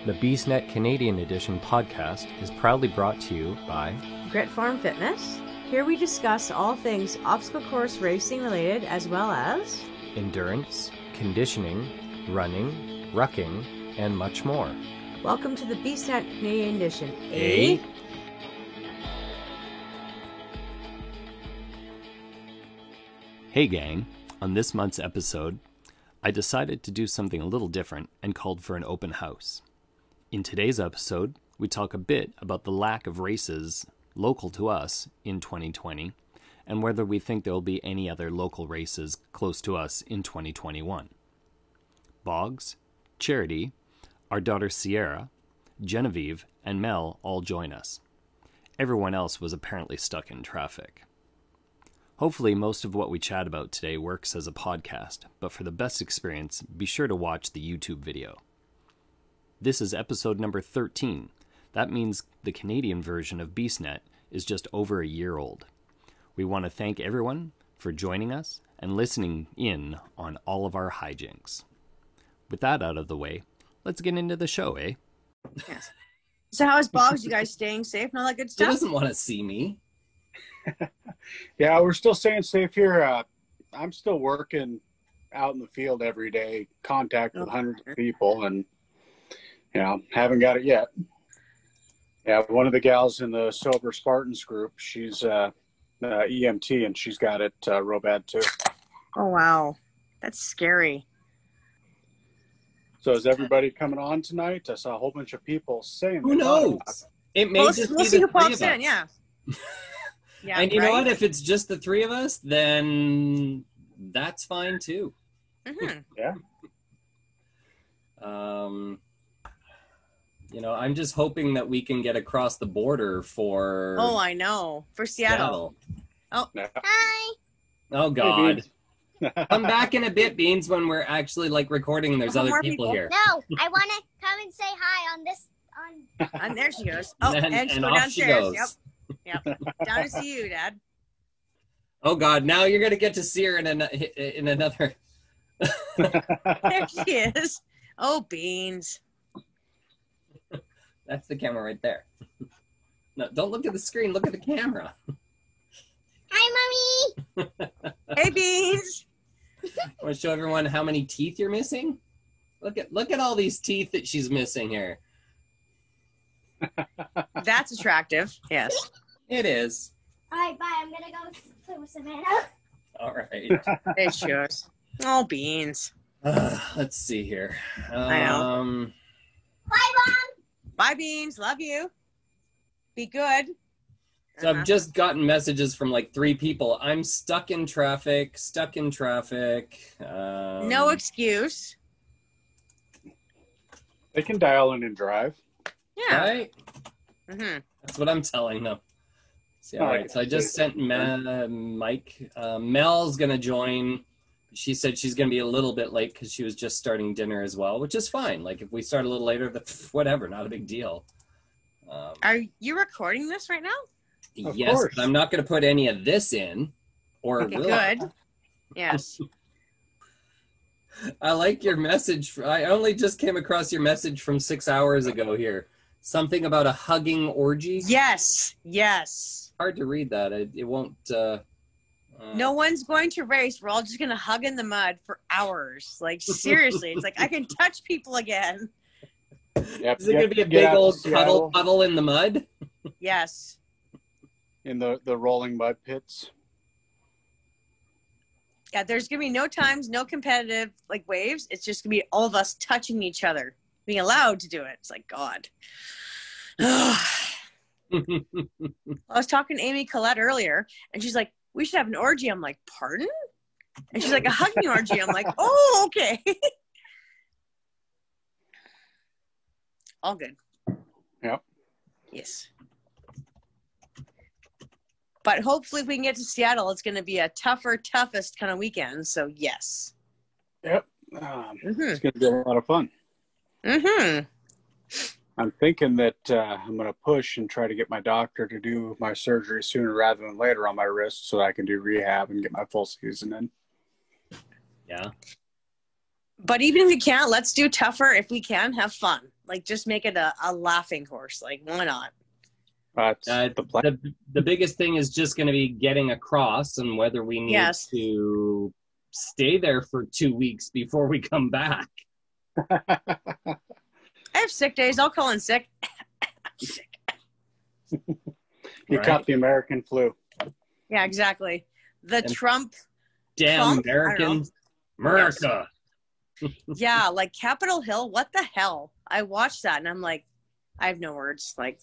The BeastNet Canadian Edition podcast is proudly brought to you by Grit Farm Fitness. Here we discuss all things obstacle course racing related, as well as endurance, conditioning, running, rucking, and much more. Welcome to the BeastNet Canadian Edition. Hey gang, on this month's episode, I decided to do something a little different and called for an open house. In today's episode, we talk a bit about the lack of races local to us in 2020 and whether we think there will be any other local races close to us in 2021. Boggs, Charity, our daughter Sierra, Genevieve, and Mel all join us. Everyone else was apparently stuck in traffic. Hopefully most of what we chat about today works as a podcast, but for the best experience, be sure to watch the YouTube video. This is episode number 13. That means the Canadian version of BeastNet is just over a year old. We want to thank everyone for joining us and listening in on all of our hijinks. With that out of the way, let's get into the show, eh? Yes. So how is Boggs? You guys staying safe and all that good He stuff? doesn't want to see me. Yeah, we're still staying safe here. I'm still working out in the field every day, contact with hundreds of people, and haven't got it yet. Yeah, one of the gals in the Sober Spartans group, she's EMT, and she's got it real bad too. Oh, wow. That's scary. So is everybody coming on tonight? I saw a whole bunch of people saying Who knows? It may just We'll be see the who three pops of us. in, yeah. Yeah, And you know right? what? If it's just the three of us, then that's fine too. Mm-hmm. Yeah. I'm just hoping that we can get across the border for Oh, I know. For Seattle. Oh, Yeah. hi. Oh Hey, God. Beans. Come back in a bit, Beans, when we're actually recording and there's Couple other more people people. here. No, I want to come and say hi on this. And there she goes. Oh, And and, she's and going off she downstairs. goes. Yep. Down to see you, Dad. Oh God, now you're gonna get to see her in another. There she is. Oh, Beans. That's the camera right there. No, don't look at the screen. Look at the camera. Hi, Mommy. Hey, Beans. I want to show everyone how many teeth you're missing. Look at all these teeth that she's missing here. That's attractive. Yes. It is. All right, bye. I'm gonna go play with Savannah. All right. There she goes. Oh, Beans. Let's see here. I know. Bye, Mom. Bye, Beans. Love you. Be good. So I've just gotten messages from 3 people. I'm stuck in traffic. No excuse. They can dial in and drive. Yeah. Right? Mm-hmm. That's what I'm telling them. See, all All right. right. So I just sent Mike. Mel's going to join. She said she's going to be a little bit late because she was just starting dinner as well, which is fine. If we start a little later, whatever, not a big deal. Are you recording this right now? Of Yes, course. but I'm not going to put any of this in. Or Okay, will I? good. Yes. I like your message. I only just came across your message from 6 hours ago here. Something about a hugging orgy. Yes. Yes. Hard to read that. It won't. No one's going to race. We're all just going to hug in the mud for hours. Seriously. It's I can touch people again. Yep. Is it going to be a Get big out old to Seattle puddle in the mud? Yes. in the rolling mud pits. Yeah, there's going to be no times, no competitive waves. It's just going to be all of us touching each other, being allowed to do it. It's God. I was talking to Amy Collette earlier, and she's like, we should have an orgy. I'm like, pardon? And she's like, a hugging orgy. I'm like, oh, okay. All good. Yep. Yes. But hopefully if we can get to Seattle, it's going to be a toughest kind of weekend. So, yes. Yep. It's going to be a lot of fun. Mm-hmm. I'm thinking that I'm going to push and try to get my doctor to do my surgery sooner rather than later on my wrist so that I can do rehab and get my full season in. Yeah. But even if we can't, let's do tougher if we can. Have fun. Like, just make it a laughing course. Like, why not? That's the plan. The biggest thing is just going to be getting across and whether we need Yes. to stay there for 2 weeks before we come back. I have sick days. I'll call in sick. Sick. You Right. caught the American flu. Yeah, exactly. The And- Trump. Damn Trump? I don't Americans. America. Yeah, like Capitol Hill. What the hell? I watched that and I'm like, I have no words. Like,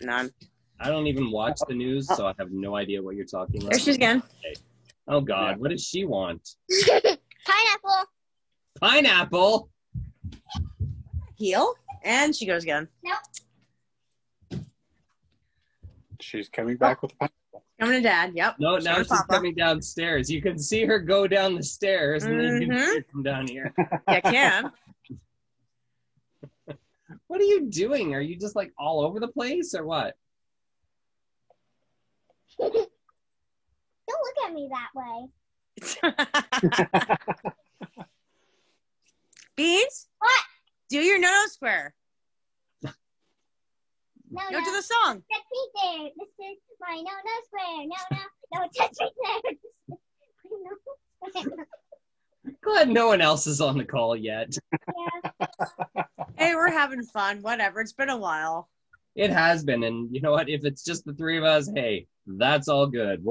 none. I don't even watch the news, so I have no idea what you're talking about. There she is again. Oh, God. Yeah. What does she want? Pineapple. Pineapple? Heel. And she goes again. She's coming back with a pineapple. Coming to Dad. Yep. No, She's now going she's to Papa. coming downstairs. You can see her go down the stairs, and then you can see her come down here. Yeah, can. What are you doing? Are you just like all over the place or what? Don't look at me that way. Beans? What? Do your no-no square. No, Go no. to the song. Touch me there. This is my no square. No, touch me there. This is my no square. Glad no one else is on the call yet. Yeah. Hey, we're having fun. Whatever. It's been a while. It has been, and you know what? If it's just the three of us, hey, that's all good.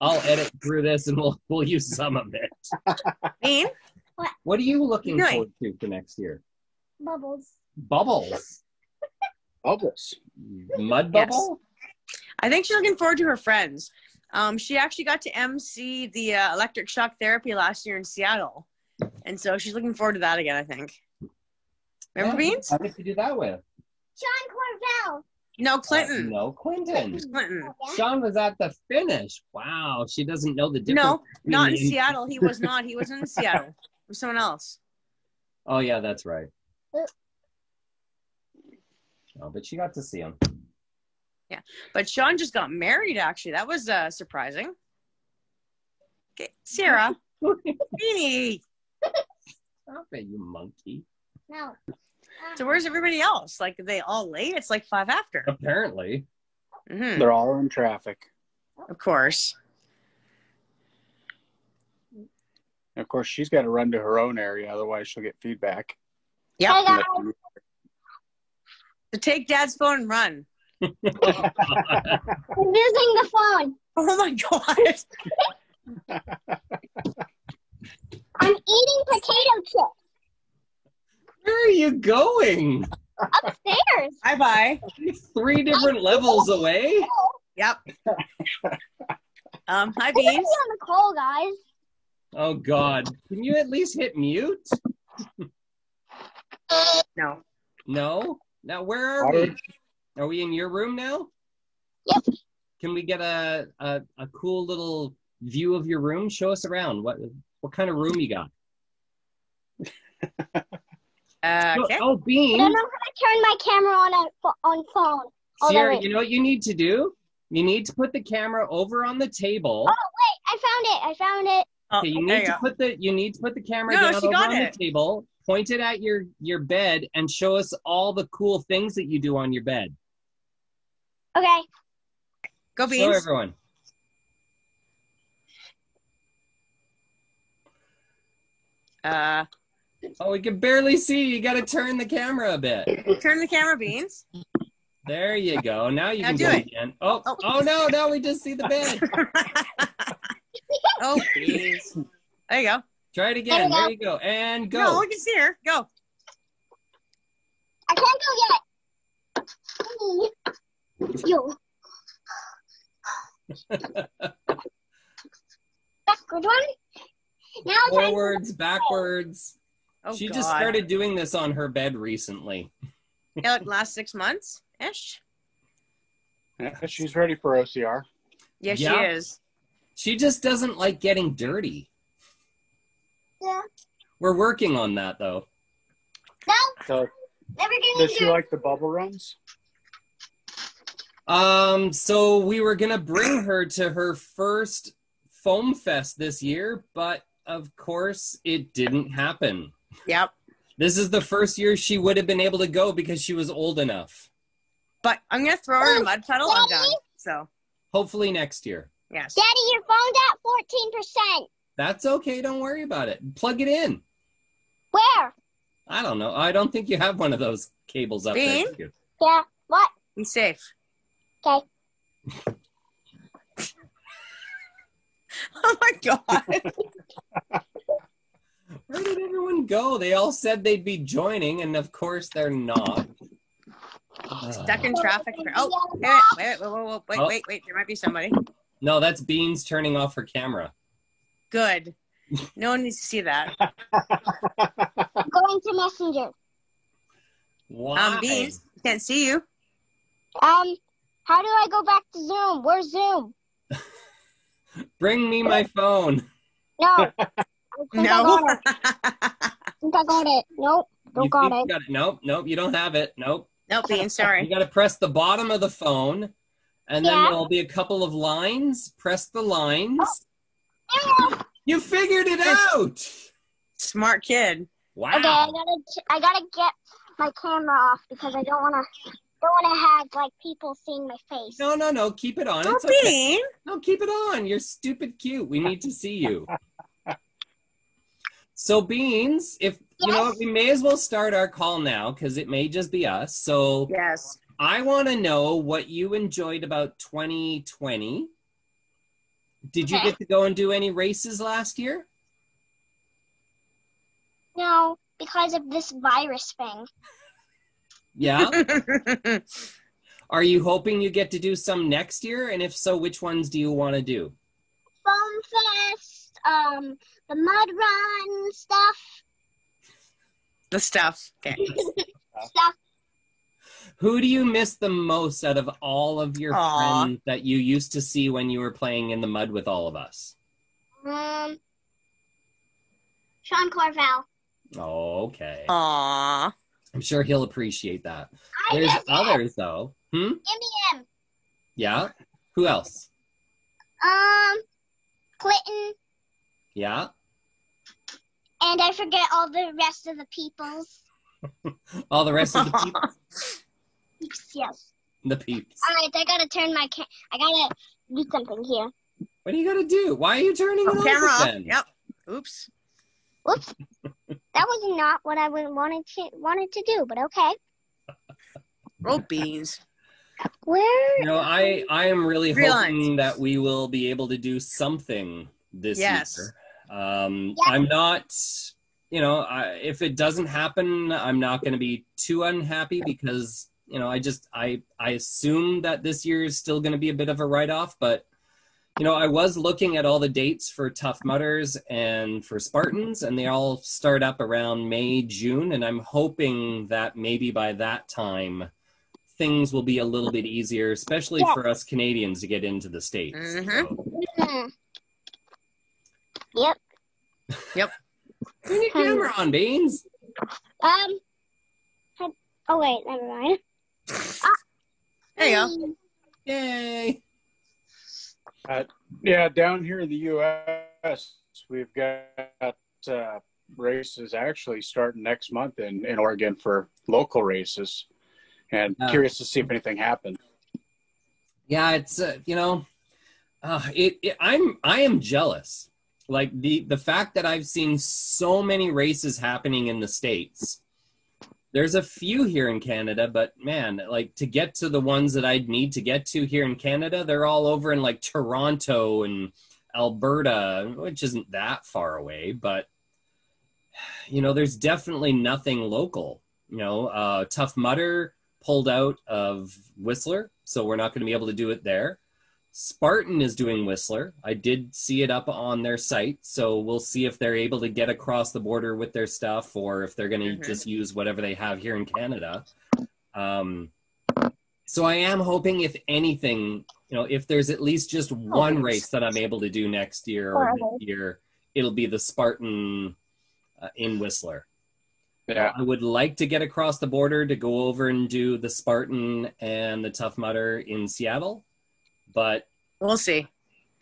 I'll edit through this, and we'll use some of it. Bean? What are you looking What are you forward to for next year? Bubbles. Bubbles. Bubbles. Mud Yes. bubble? I think she's looking forward to her friends. She actually got to MC the electric shock therapy last year in Seattle. And so she's looking forward to that again, I think. Remember Yeah, Beans? I think to do that with. Sean Corvell. No, Clinton. No, Quentin. Clinton. Yeah. Sean was at the finish. Wow, she doesn't know the difference. No, not in between- Seattle. He was not. He wasn't in Seattle. It was someone else. Oh, yeah, that's right. Oh, but she got to see him. But Sean just got married, actually. That was surprising. Okay, Sarah. Beanie. Stop it, you monkey. No. So where's everybody else? Like, are they all late? It's like 5 after. Apparently. Hmm. They're all in traffic. Of course. And of course, she's got to run to her own area, otherwise she'll get feedback. Yep. Hey, guys. So take Dad's phone and run. I'm using the phone. Oh my God. I'm eating potato chips Where are you going? upstairs. Bye-bye. 3 different levels away? Yep. Hi, I'm gonna be Beans. on the call, guys. Oh, God. Can you at least hit mute? No. No? Now, where are we? Are we in your room now? Yep. Can we get a cool little view of your room? Show us around. What kind of room you got? Okay. Oh, I Bean. don't know how to turn my camera on phone. Oh, there Sierra, it you know what you need to do? You need to put the camera over on the table. I found it. Oh, Okay, you there need you to go. put the camera No, down she over got on it. the table. Point it at your bed and show us all the cool things that you do on your bed. Okay. Go, Show Beans. everyone. Oh, we can barely see. You got to turn the camera a bit. Turn the camera, Beans. There you go. Now you Now can do do it. it again. Oh, Oh. oh no, now we just see the bed. Oh, Beans. There you go. Try it again. There There we you go. And No, go. we can see her. Go. I can't go yet. Yo. Backward one. Now I'm trying Forwards, backwards. Oh, She God. just started doing this on her bed recently. Yeah, like last 6 months ish. Yeah, she's ready for OCR. Yeah, Yeah. she is. She just doesn't like getting dirty. Yeah. We're working on that though. No, So never does gonna she do. like the bubble runs? So we were gonna bring her to her first foam fest this year, but of course it didn't happen. Yep. This is the first year she would have been able to go because she was old enough. But I'm gonna throw her in a mud puddle. I'm done. So Hopefully next year. yes. Daddy, your phone's at 14%. That's okay. Don't worry about it. Plug it in. Where? I don't know. I don't think you have one of those cables up Bean? there. Yeah. What? Be safe. Okay. Oh my god. Where did everyone go? They all said they'd be joining, and of course they're not. Stuck in traffic. Oh, wait. There might be somebody. No, that's Beans turning off her camera. Good. No one needs to see that. Going to Messenger. Why? Beans, can't see you. How do I go back to Zoom? Where's Zoom? Bring me my phone. No. I think I No. got it. I think I got it. Nope. Don't You got think it. you got it? Nope, you don't have it. Nope. Nope, Beans, You sorry. got to press the bottom of the phone, and then Yeah. there'll be a couple of lines. Press the lines. Yeah. You figured it out. Smart kid. Wow. Okay, I gotta get my camera off because I don't wanna have like people seeing my face. No. Keep it on. Oh, It's okay. Bean. No, keep it on. You're stupid cute. We need to see you. So, Beans, if you know, Yes. we may as well start our call now because it may just be us. So, Yes. I want to know what you enjoyed about 2020. Did you Okay. get to go and do any races last year? No, because of this virus thing. Yeah. Are you hoping you get to do some next year? And if so, which ones do you want to do? Foam Fest, the mud run stuff. The stuff. Okay. Stuff. Who do you miss the most out of all of your Aw. friends that you used to see when you were playing in the mud with all of us? Sean Corval. Oh, okay. Aww. I'm sure he'll appreciate that. I There's miss him. others, though. Give me him. Yeah? Who else? Clinton, Yeah? and I forget all the rest of the peoples. All the rest of the people? Yes. The peeps. All right, I gotta turn my I gotta do something here. What do you got to do? Why are you turning it off Camera off. then? Yep. Oops. Whoops. That was not what I wanted to do, but okay. Oh, Beans. Where? You know, I am really Three hoping lines. that we will be able to do something this Yes. year. I'm not, you know, if it doesn't happen, I'm not going to be too unhappy because, you know, I assume that this year is still going to be a bit of a write-off, but, you know, I was looking at all the dates for Tough Mudders and for Spartans, and they all start up around May, June, and I'm hoping that maybe by that time things will be a little bit easier, especially Yeah. for us Canadians to get into the States. Mhm. So, Hmm. Yep. turn your camera on, Beans. Oh wait, never mind. There you go. Yay. Yeah, down here in the U.S., we've got races actually starting next month in Oregon for local races, and curious to see if anything happens. Yeah, it's you know, I am jealous. Like the fact that I've seen so many races happening in the States. There's a few here in Canada, but man, like to get to the ones that I'd need to get to here in Canada, they're all over in like Toronto and Alberta, which isn't that far away, but you know, there's definitely nothing local. You know, Tough Mudder pulled out of Whistler, so we're not going to be able to do it there. Spartan is doing Whistler. I did see it up on their site, so we'll see if they're able to get across the border with their stuff or if they're going to just use whatever they have here in Canada. So I am hoping, if anything, you know, if there's at least just one race that I'm able to do next year or this year, it'll be the Spartan in Whistler. Yeah, I would like to get across the border to go over and do the Spartan and the Tough Mudder in Seattle. But, We'll see.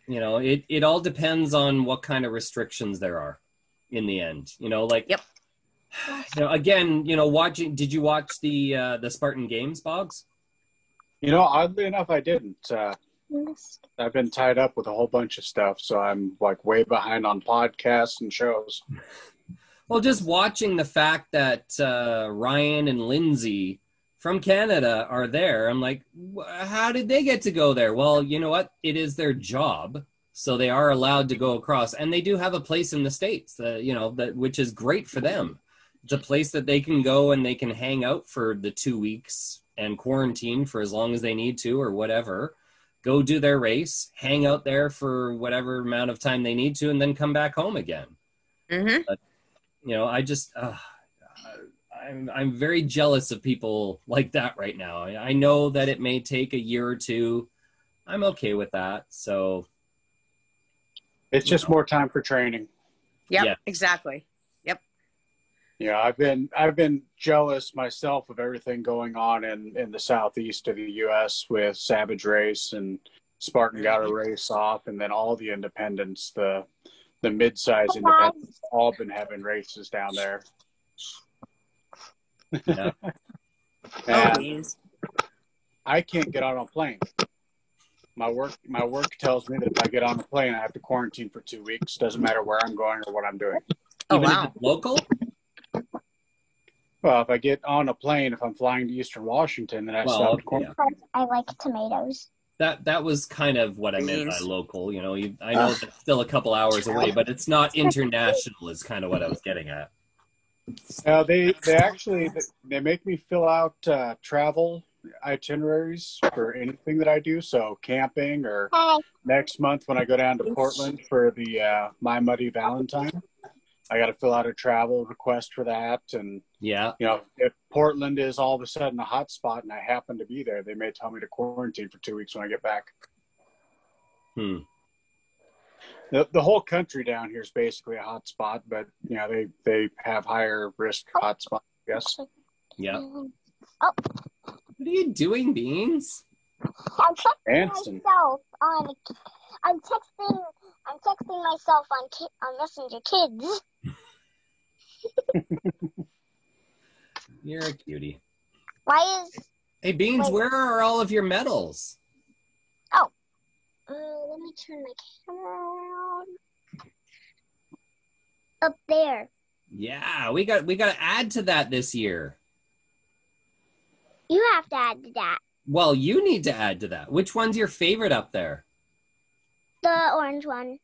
you know, it all depends on what kind of restrictions there are in the end. You know, like, Yep. Again, watching. Did you watch the Spartan Games, Boggs? Oddly enough, I didn't. I've been tied up with a whole bunch of stuff, so I'm like way behind on podcasts and shows. Well, just watching the fact that Ryan and Lindsay from Canada are there, I'm like, how did they get to go there? Well, you know what? It is their job, so they are allowed to go across, and they do have a place in the States, which is great for them. It's a place that they can go and they can hang out for the 2 weeks and quarantine for as long as they need to or whatever. Go do their race, hang out there for whatever amount of time they need to, and then come back home again. Mm-hmm. But, I just, I'm very jealous of people like that right now. I know that it may take a year or two. I'm okay with that. So it's just more time for training. Yep, Yeah. exactly. Yep. Yeah, I've been jealous myself of everything going on in the southeast of the U.S. with Savage Race and Spartan got a race off, and then all the independents, the mid-size independents, all been having races down there. Yeah. And I can't get on a plane. My work tells me that if I get on a plane, I have to quarantine for 2 weeks. Doesn't matter where I'm going or what I'm doing. Oh, Even wow. if it's local? Well, if I get on a plane, if I'm flying to Eastern Washington, then I still have to quarantine. Because I like tomatoes. That was kind of what I meant by Beans. local. I know it's still a couple hours away, but it's not international is kind of what I was getting at. They actually they make me fill out travel itineraries for anything that I do. So camping, or Hey, next month when I go down to Portland for the My Muddy Valentine, I got to fill out a travel request for that. And Yeah. if Portland is all of a sudden a hot spot and I happen to be there, they may tell me to quarantine for 2 weeks when I get back. The whole country down here is basically a hot spot, but they have higher risk hot spots, I guess. Yeah. oh, What are you doing, Beans? I'm texting Anston. myself on. I'm texting myself on Messenger Kids. You're a cutie. Why is? Hey, Beans, Wait. where are all of your medals? Let me turn my camera around. Up there. Yeah, we got to add to that this year. You have to add to that. Well, you need to add to that. Which one's your favorite up there? The orange one.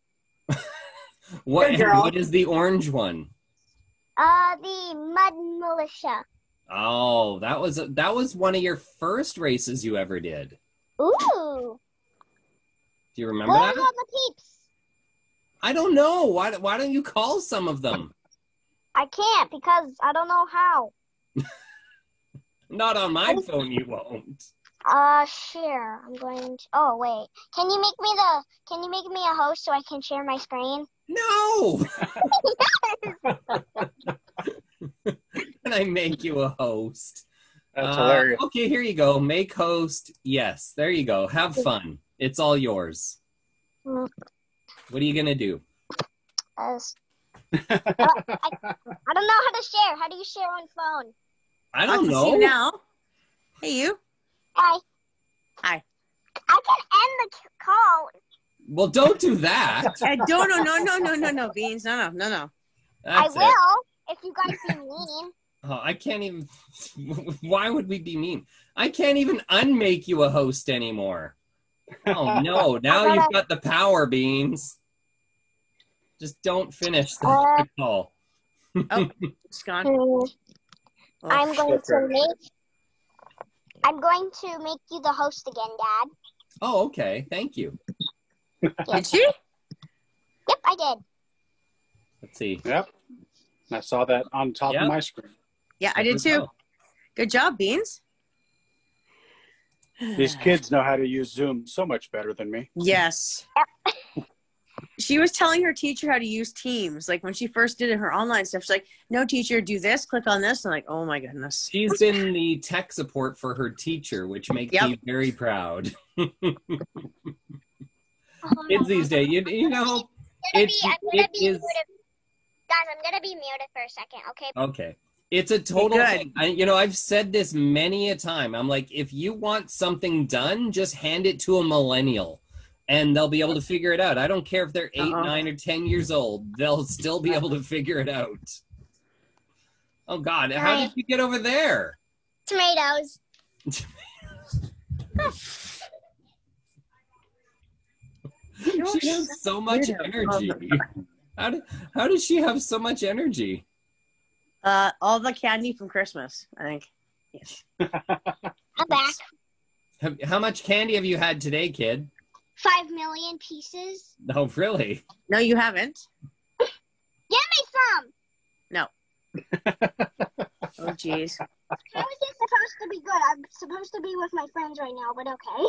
What is the orange one? The Mud Militia. Oh, that was one of your first races you ever did. Ooh. Do you remember What that? are the peeps? I don't know. Why don't you call some of them? I can't because I don't know how. Not on my phone, you won't. Share. I'm going to. Oh wait. Can you make me a host so I can share my screen? No. Can I make you a host? That's hilarious. Okay, here you go. Make host. Yes, there you go. Have fun. It's all yours. Mm. What are you gonna do? I don't know how to share. How do you share on phone? I I don't can see know. you now. Hey, you. Hi. Hi. I can end the call. Well, don't do that. No, Beans. No. That's I will if you guys be mean. Oh, I can't even. Why would we be mean? I can't even unmake you a host anymore. Oh no! Now you've got the power, Beans. Just don't finish the call. It's gone. I'm going to make you the host again, Dad. Oh, okay. Thank you. Did you? Yep, I did. Let's see. Yep. I saw that on top Yep. of my screen. Yeah, I did too. Good job, Beans. These kids know how to use Zoom so much better than me. Yes. She was telling her teacher how to use Teams. Like when she first did her online stuff, she's like, no, teacher, do this, click on this. I'm like, oh my goodness. She's been the tech support for her teacher, which makes me very proud. Kids these days, you know, it is. Guys, I'm gonna be muted for a second, okay? Okay. It's a total good. thing. I've said this many a time. I'm like, if you want something done, just hand it to a millennial and they'll be able to figure it out. I don't care if they're 8, 9, or 10 years old. They'll still be able to figure it out. Oh, God. How did you get over there? Tomatoes. She has so much energy. How does she have so much energy? All the candy from Christmas, I think. Yes. I'm back. How much candy have you had today, kid? 5 million pieces. Oh, really? No, you haven't. Give me some. No. Oh, jeez. How is it supposed to be good? I'm supposed to be with my friends right now, but okay.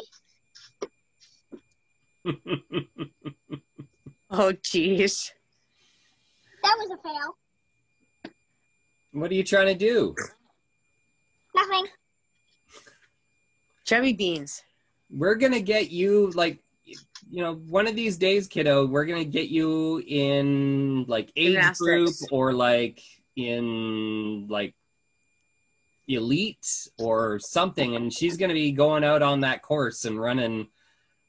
Oh, jeez. That was a fail. What are you trying to do? Nothing. Chubby beans. We're going to get you, one of these days, kiddo, we're going to get you in, age group Gymnastics. or, in, elite or something. And she's going to be going out on that course and running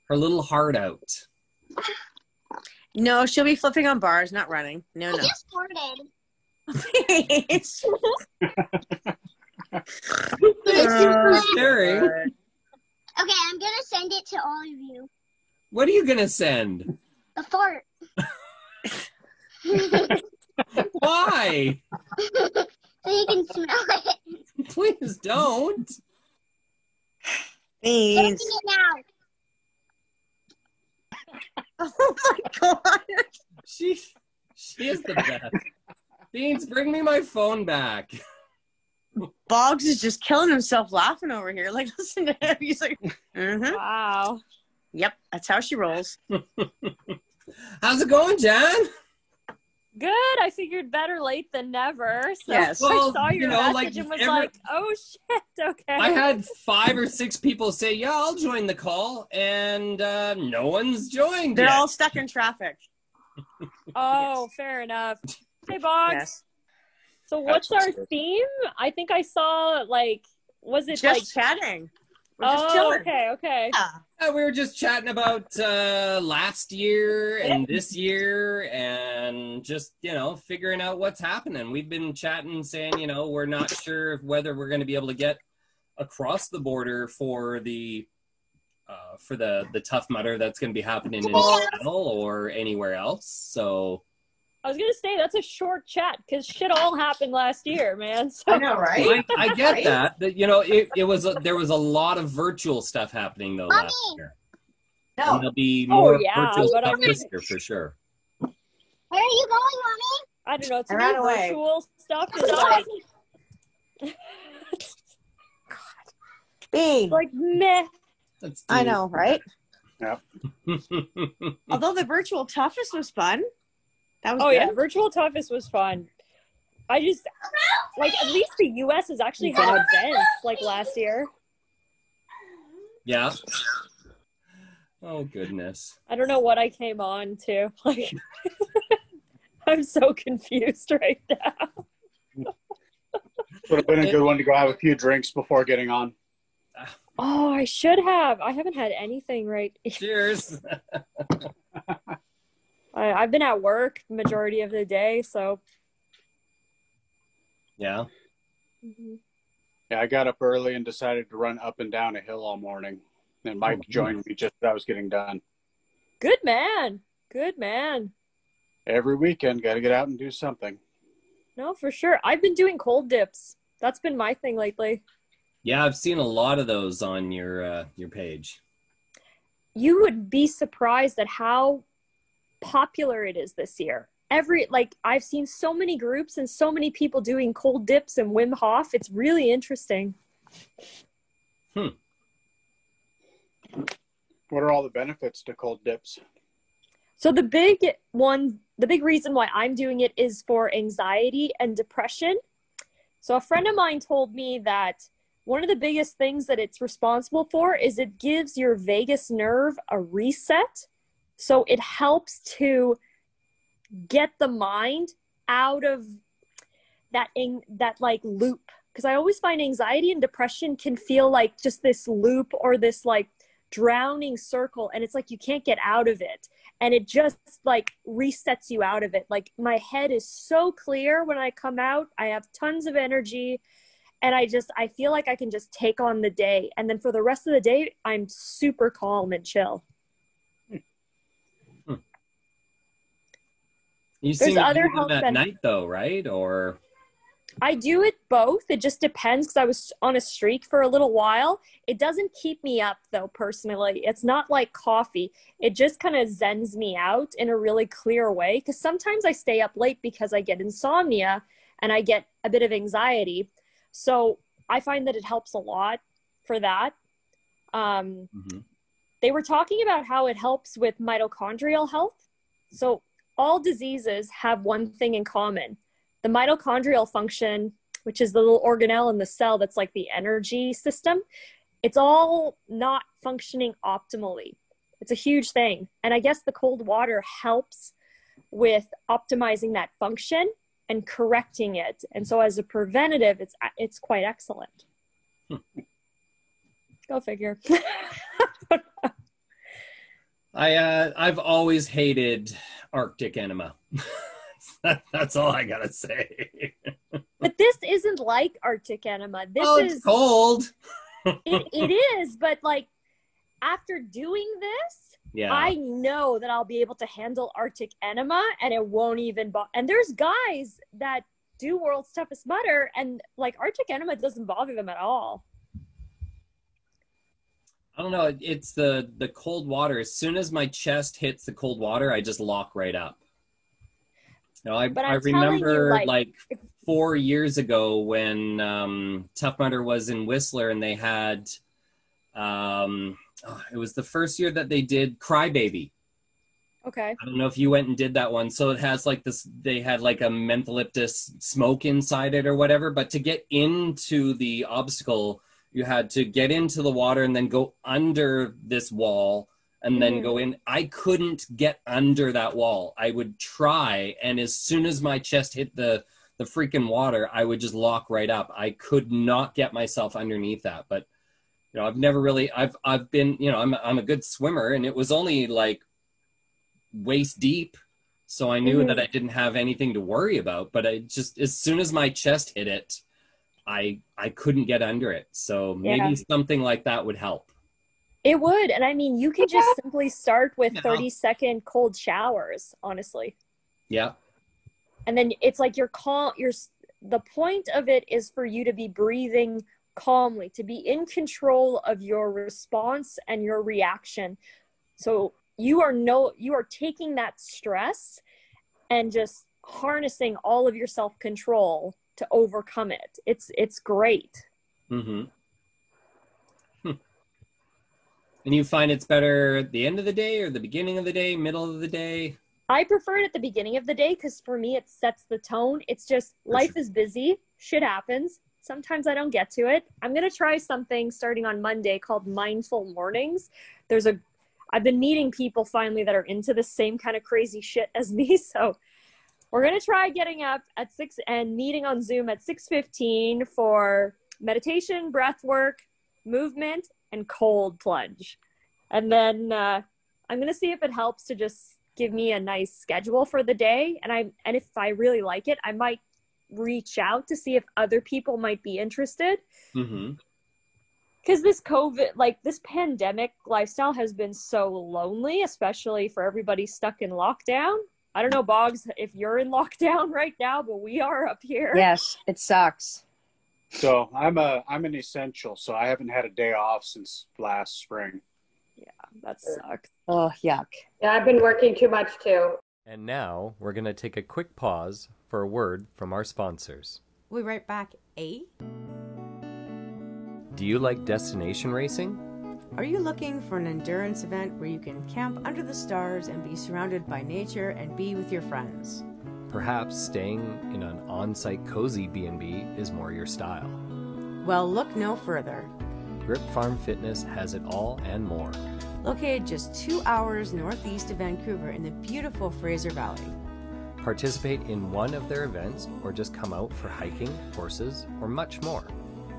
her little heart out. No, she'll be flipping on bars, not running. No, I no. just started. Please. Thank you for sharing. Okay, I'm gonna send it to all of you. What are you going to send? A fart. Why? So you can smell it. Please don't. Beans. Open it now. Oh my god. She is the best. Beans, bring me my phone back. Boggs is just killing himself laughing over here. Like, listen to him. He's like, Wow. Yep, that's how she rolls. How's it going, Jan? Good. I figured better late than never. So Yes. Well, I saw your message and was like, oh shit, okay. I had 5 or 6 people say, yeah, I'll join the call, and no one's joined They're yet. all stuck in traffic. Oh, fair enough. Hey, Boggs. Yes. So what's our theme? I think I saw, was it Just chatting. We're just oh, chilling. okay. Yeah. We were just chatting about last year and this year and just, figuring out what's happening. We've been chatting saying, we're not sure whether we're going to be able to get across the border for the Tough Mudder that's going to be happening in Seattle or anywhere else. So I was going to say, that's a short chat because shit all happened last year, man. So I know, right? I get that. But, there was a lot of virtual stuff happening, though, last year. And No. there'll be more yeah, virtual but I stuff mean- this year for sure. Where are you going, Mommy? I don't know. To I ran me, away. virtual stuff is Bean. meh. Let's I do- know, right? Yep. Although the virtual toughest was fun. That was Oh good. yeah, virtual toughest was fun. I just at least the US has actually had events last year. Yeah. Oh goodness. I don't know what I came on to. I'm so confused right now. Would have been a good one to go have a few drinks before getting on. Oh, I should have. I haven't had anything right. Cheers. I've been at work the majority of the day, so. Yeah. Yeah, I got up early and decided to run up and down a hill all morning. And Mike joined me just as I was getting done. Good man. Good man. Every weekend, got to get out and do something. No, for sure. I've been doing cold dips. That's been my thing lately. Yeah, I've seen a lot of those on your page. You would be surprised at how popular it is this year. I've seen so many groups and so many people doing cold dips and Wim Hof. It's really interesting. What are all the benefits to cold dips? So the big reason why I'm doing it is for anxiety and depression. So a friend of mine told me that one of the biggest things that it's responsible for is it gives your vagus nerve a reset. So it helps to get the mind out of that like loop, because I always find anxiety and depression can feel like just this loop or this like drowning circle, and it's like you can't get out of it, and it just like resets you out of it. Like my head is so clear when I come out. I have tons of energy, and I feel like I can just take on the day, and then for the rest of the day I'm super calm and chill. You There's seem to other do health them at benefits. night though, right? Or I do it both. It just depends, because I was on a streak for a little while. It doesn't keep me up though, personally. It's not like coffee. It just kind of zens me out in a really clear way, because sometimes I stay up late because I get insomnia and I get a bit of anxiety. So I find that it helps a lot for that. They were talking about how it helps with mitochondrial health. So all diseases have one thing in common. The mitochondrial function, which is the little organelle in the cell that's like the energy system, it's all not functioning optimally. It's a huge thing. And I guess the cold water helps with optimizing that function and correcting it. And so as a preventative, it's quite excellent. Go figure. I've always hated Arctic enema. That's all I gotta say. But this isn't like Arctic enema. This it's is cold. it is, but like after doing this, Yeah. I know that I'll be able to handle Arctic enema, and it won't even and there's guys that do World's Toughest Mudder, and like Arctic enema doesn't bother them at all. I don't know. It's the cold water. As soon as my chest hits the cold water, I just lock right up. You know, I remember like 4 years ago when Tough Mudder was in Whistler, and they had it was the first year that they did Crybaby. Okay. I don't know if you went and did that one. So it has like this, they had like a mentholyptus smoke inside it or whatever, but to get into the obstacle, you had to get into the water and then go under this wall and then go in. I couldn't get under that wall. I would try, and as soon as my chest hit the freaking water, I would just lock right up. I could not get myself underneath that. But you know, I've never really, I've been, you know, I'm a good swimmer, and it was only like waist deep, so I knew that I didn't have anything to worry about. But I just, as soon as my chest hit it, I couldn't get under it. So maybe something like that would help. It would. And I mean, you could just simply start with 30-second cold showers, honestly. Yeah. And then it's like you're calm. The point of it is for you to be breathing calmly, to be in control of your response and your reaction. So you are taking that stress and just harnessing all of your self-control to overcome it. It's great. And you find it's better at the end of the day or the beginning of the day, middle of the day? I prefer it at the beginning of the day, because for me it sets the tone. It's just life is busy, shit happens. Sometimes I don't get to it. I'm going to try something starting on Monday called Mindful Mornings. I've been meeting people finally that are into the same kind of crazy shit as me. So we're going to try getting up at 6 and meeting on Zoom at 6:15 for meditation, breath work, movement, and cold plunge. And then I'm going to see if it helps to just give me a nice schedule for the day. And if I really like it, I might reach out to see if other people might be interested. Because this COVID, like this pandemic lifestyle has been so lonely, especially for everybody stuck in lockdown. I don't know, Boggs, if you're in lockdown right now, but we are up here. Yes, it sucks. So I'm an essential, so I haven't had a day off since last spring. Yeah, that sucks. Oh, yuck. Yeah, I've been working too much too. And now we're going to take a quick pause for a word from our sponsors. We'll be right back, eh? Do you like destination racing? Are you looking for an endurance event where you can camp under the stars and be surrounded by nature and be with your friends? Perhaps staying in an on-site cozy B&B is more your style. Well, look no further. Grip Farm Fitness has it all and more. Located just 2 hours northeast of Vancouver in the beautiful Fraser Valley. Participate in one of their events or just come out for hiking, horses, or much more.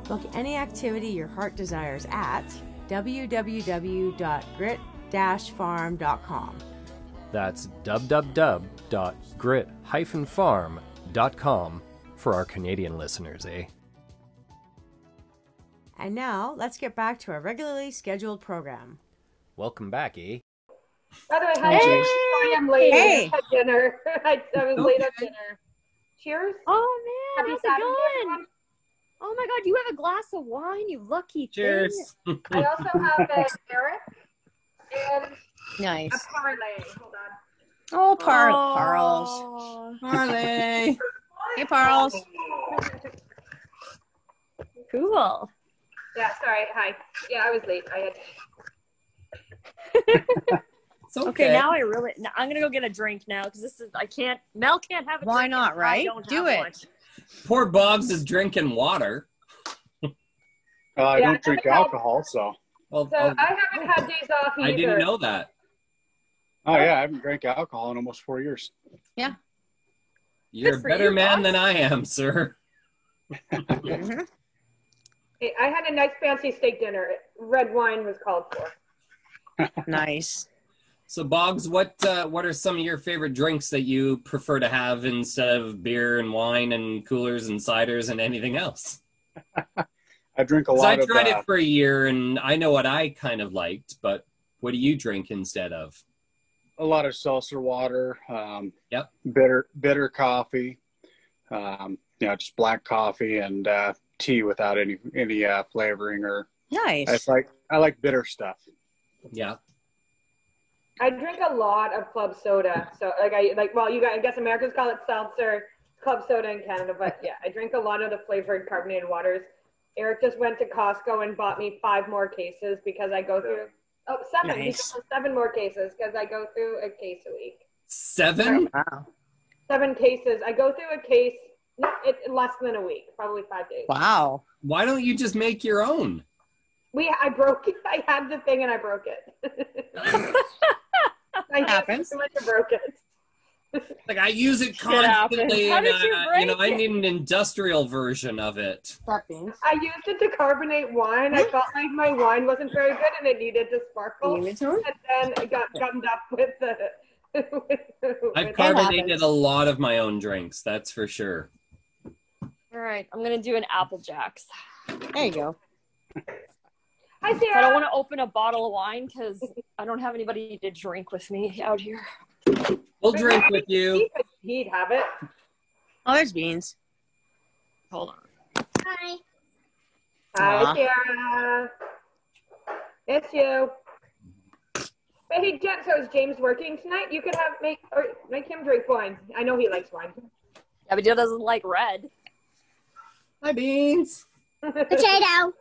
Book any activity your heart desires at www.grit-farm.com. That's www.grit-farm.com for our Canadian listeners, eh? And now, let's get back to our regularly scheduled program. Welcome back, eh? By the way, hi, Hey! sorry I'm late. Hey! I had dinner. I was late at dinner. Cheers. Oh man, Happy how's it Saturday, going? everyone. Oh my god, you have a glass of wine, you lucky thing. Cheers. I also have an Eric and Nice. a parlay. Hold on. Oh, Parles. Oh, Marley. Hey, Parles. cool. Yeah, sorry. Hi. Yeah, I was late. I had. It's okay. Okay, now I'm gonna go get a drink now because Mel can't have a Why drink not, if I right? don't Do have it. one. Poor Boggs is drinking water. I Yeah, don't drink I haven't had- alcohol, so. Well, So I haven't had days off either. I didn't know that. Oh, yeah, I haven't drank alcohol in almost 4 years. You're a for better you, man Boggs. than I am, sir. Mhm. Hey, I had a nice fancy steak dinner. Red wine was called for. Nice. So, Boggs, what are some of your favorite drinks that you prefer to have instead of beer and wine and coolers and ciders and anything else? I drink a 'Cause lot I of tried it for a year, and I know what I kind of liked, but what do you drink instead of? seltzer water. Yep. Bitter coffee. Just black coffee and tea without any flavoring or. Nice. I like bitter stuff. Yeah. I drink a lot of club soda. So I guess Americans call it seltzer, club soda in Canada, but yeah, I drink a lot of the flavored carbonated waters. Eric just went to Costco and bought me 5 more cases because I go through 7. He Nice. got 7 more cases because I go through a case a week. 7? Wow. 7 cases. I go through a case less than a week, probably 5 days. Wow. Why don't you just make your own? I broke it. I had the thing and I broke it. Happens. I broke it. Like, I use it Shit happens. constantly, How and did you break I it? need an industrial version of it. I used it to carbonate wine. I felt like my wine wasn't very good and it needed to sparkle. Give it to him? And then it got gummed up with the. I've with- carbonated happens. a lot of my own drinks, that's for sure. All right, I'm gonna do an Apple Jacks. There you go. Hi, I don't Sarah. want to open a bottle of wine because I don't have anybody to drink with me out here. We'll drink with you. He'd have it. Oh, there's beans. Hold on. Hi. Hi, Aw. Sarah. It's you. Hey, Jen, so is James working tonight? You could make him drink wine. I know he likes wine. Yeah, but Jill doesn't like red. Hi, Beans. Potato.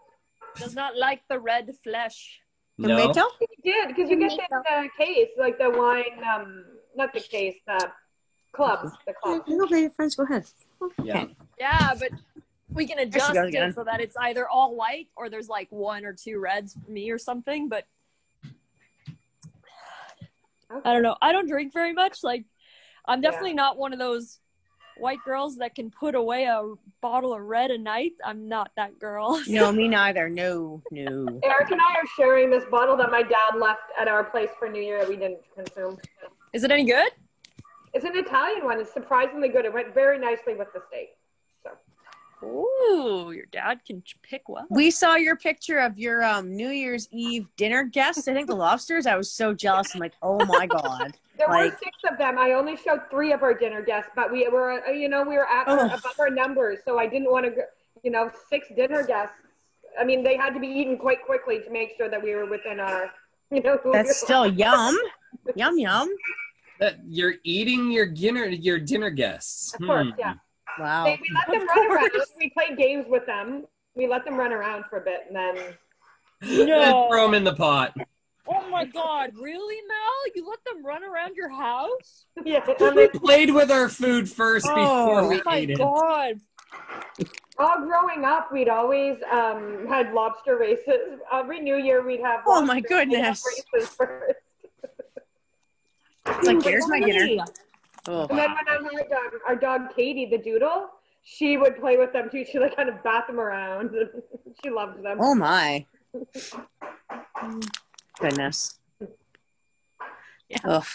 Does not like the red flesh. No. Tomato? He did, because you get the case, like the wine, not the case, the club. The club. Okay, friends, go ahead. Yeah. Yeah, but we can adjust goes again. it so that it's either all white or there's like 1 or 2 reds for me or something. But I don't know. I don't drink very much. Like, I'm definitely not one of those white girls that can put away a bottle of red a night. I'm not that girl. No, me neither. No. Eric and I are sharing this bottle that my dad left at our place for New Year that we didn't consume. Is it any good? It's an Italian one. It's surprisingly good. It went very nicely with the steak. So Ooh, your dad can pick well. We saw your picture of your New Year's Eve dinner guests. I think the lobsters. I was so jealous. I'm like, oh my god. there were Like- 6 of them. I only showed 3 of our dinner guests, but we were, we were at above our numbers, so I didn't want to, 6 dinner guests. I mean, they had to be eaten quite quickly to make sure that we were within our, That's still yum. Yum yum. That you're eating your dinner guests. Of course, yeah. Wow. We let them run around. We played games with them. We let them run around for a bit, and then No. Throw them in the pot. Oh my god, really, Mel? You let them run around your house? and We played with our food first before we Oh my ate it. god. all growing up, we'd always had lobster races. Every New Year, we'd have. Oh my lobster goodness. races first. It's like, here's my dinner. Oh, And then when I had our dog Katie, the doodle, she would play with them too. She like kind of bat them around. She loved them. oh my. Goodness. Yeah. Ugh.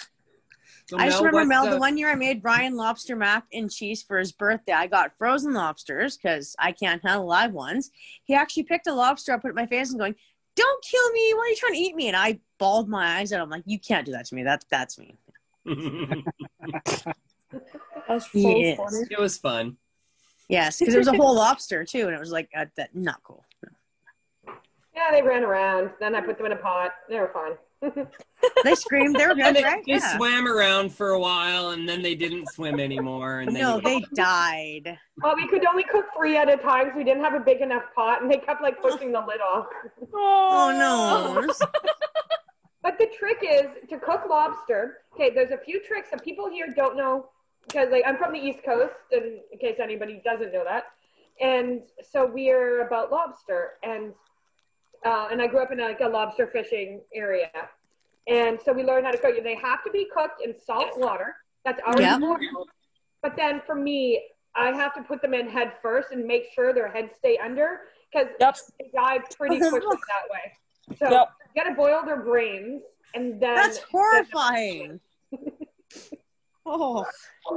So I just Mel, remember, what's, Mel, the one year I made Brian lobster mac and cheese for his birthday. I got frozen lobsters because I can't handle live ones. He actually picked a lobster up, put it in my face, and going, "Don't kill me! Why are you trying to eat me?" And I bawled my eyes out. I'm like, "You can't do that to me. That's me." That was so Yes. funny. It was fun. Yes, because it was a whole lobster too, and it was like that not cool. Yeah, they ran around. Then I put them in a pot. They were fine. They screamed. They were And good, right? they swam around for a while, and then they didn't swim ananymore. And then No, you- they died. Well, we could only cook 3 at a time, so we didn't have a big enough pot, and they kept like pushing the lid off. Oh no. But the trick is to cook lobster. Okay, there's a few tricks that people here don't know because like I'm from the East Coast, and in case anybody doesn't know that, and so we're about lobster, and I grew up in like a lobster fishing area, and so we learned how to cook. They have to be cooked in salt water that's already Yep. boiled. But then for me, I have to put them in head first and make sure their heads stay under because Yep. they die pretty quickly that way. So Yep. you got to boil their brains, and then That's horrifying. Oh.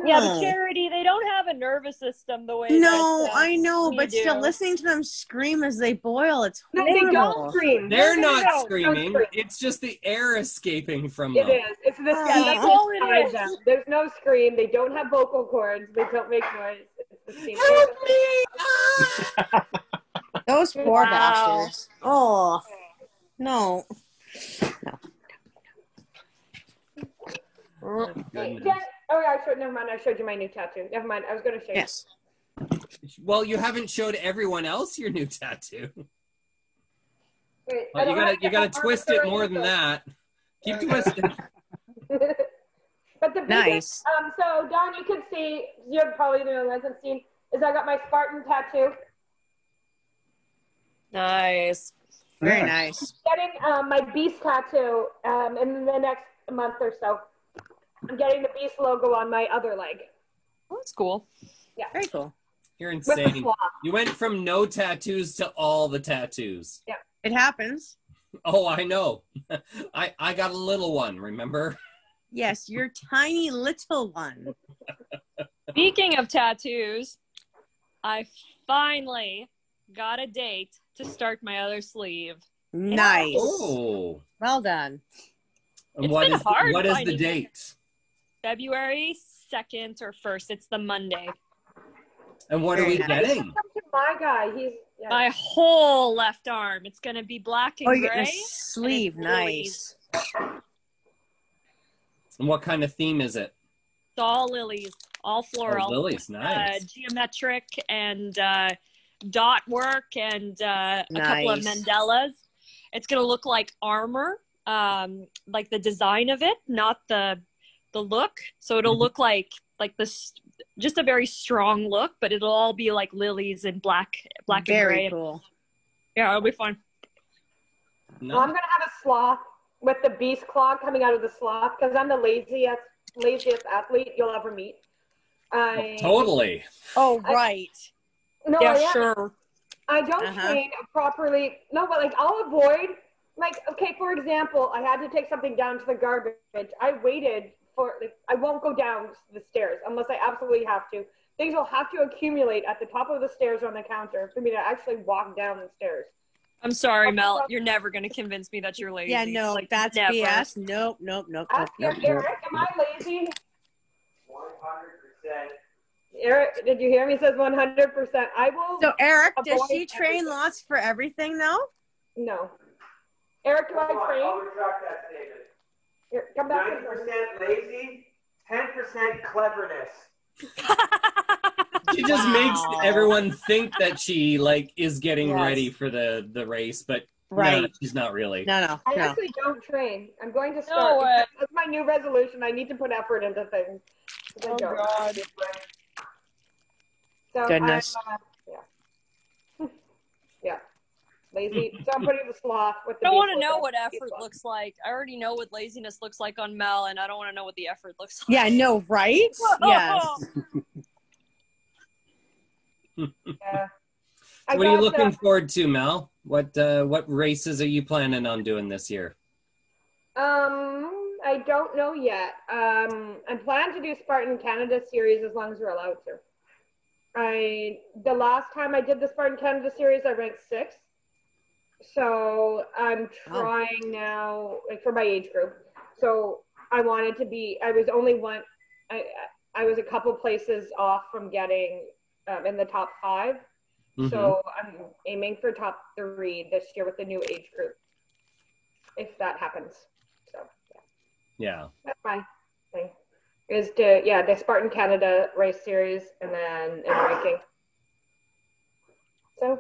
Yeah, no. the charity, they don't have a nervous system the way No, that, I know, we but still do. listening to them scream as they boil, it's No, horrible. they don't scream. They're No, not don't screaming. scream. It's just the air escaping from It them. is. It's the Yeah, skin that's that all it hides is. them. There's no scream. They don't have vocal cords. They don't make noise. It's the skin. Help me! Ah! Those poor Wow. bastards. Oh. No. Goodness. Jen, oh, yeah, never mind. I showed you my new tattoo. Never mind. I was going to show you. Yes. Well, you haven't showed everyone else your new tattoo. Wait, I Well, don't have you gotta to- twist it more than that. Keep twisting. But the biggest, Nice. so Don, you can see, you probably hasn't seen, is I got my Spartan tattoo. Nice. Very Yeah. nice. Getting my Beast tattoo in the next month or so. I'm getting the Beast logo on my other leg. Oh, that's cool. Very cool. You're With the insane. claw. You went from no tattoos to all the tattoos. It happens. Oh, I know. I got a little one, remember? Yes, your tiny little one. Speaking of tattoos, I finally got a date to start my other sleeve. Nice. Oh. Well done. And It's what been is hard what is the finding it. date? February 2nd or 1st. It's the Monday. And what are we Very nice. getting? Come to my guy. He's, yeah. My whole left arm. It's going to be black and Oh, you're gray. getting a sleeve. and Nice. it's And what kind of theme is it? It's all lilies, all floral. Oh, lilies, nice. Geometric and dot work and a couple of Nice. mandalas. It's going to look like armor, like the design of it, not the look. So it'll Mhm. look like this, just a very strong look, but it'll all be like lilies and black and Very gray. cool. Yeah, it'll be fun. No. Well, I'm going to have a sloth with the beast claw coming out of the sloth because I'm the laziest athlete you'll ever meet. Totally. Oh, right. No, Yeah, I am. sure. I don't Uh-huh. train properly. No, but like I'll avoid, like, okay, for example, I had to take something down to the garbage. I waited for, like, I won't go down the stairs unless I absolutely have to. Things will have to accumulate at the top of the stairs on the counter for me to actually walk down the stairs. I'm sorry, Mel. You're never going to convince me that you're lazy. Yeah, no, Like, that's never. BS. Nope. Ask Eric, am I lazy? 100%. Eric, did you hear me? He says 100%. I will. So, Eric, does avoid she train everything. lots for everything, though? No. Eric, do I train? I'll retract that statement. Here, come back. 90% lazy, 10% cleverness. She just makes everyone think that she like is getting Yes. ready for the race, but Right. no, she's not really. No. I actually don't train. I'm going to No start. way. That's my new resolution. I need to put effort into things. Oh, God. So Goodness. yeah. Yeah. Lazy. So I'm putting the sloth with the I don't want to beef know with what the effort sloth. looks like. I already know what laziness looks like on Mel, and I don't want to know what the effort looks like. Yeah, I know, right? Yes. Yeah. What are you looking forward to, Mel? What races are you planning on doing this year? I don't know yet. I'm planning to do Spartan Canada series as long as we're allowed to. The last time I did the Spartan Canada series, I ranked 6th. So I'm trying now, like for my age group. So I wanted to be. I was only one. I was a couple places off from getting in the top 5. Mhm. So I'm aiming for top 3 this year with the new age group, if that happens. So Yeah. that's my thing. Is to the Spartan Canada race series and then in ranking. So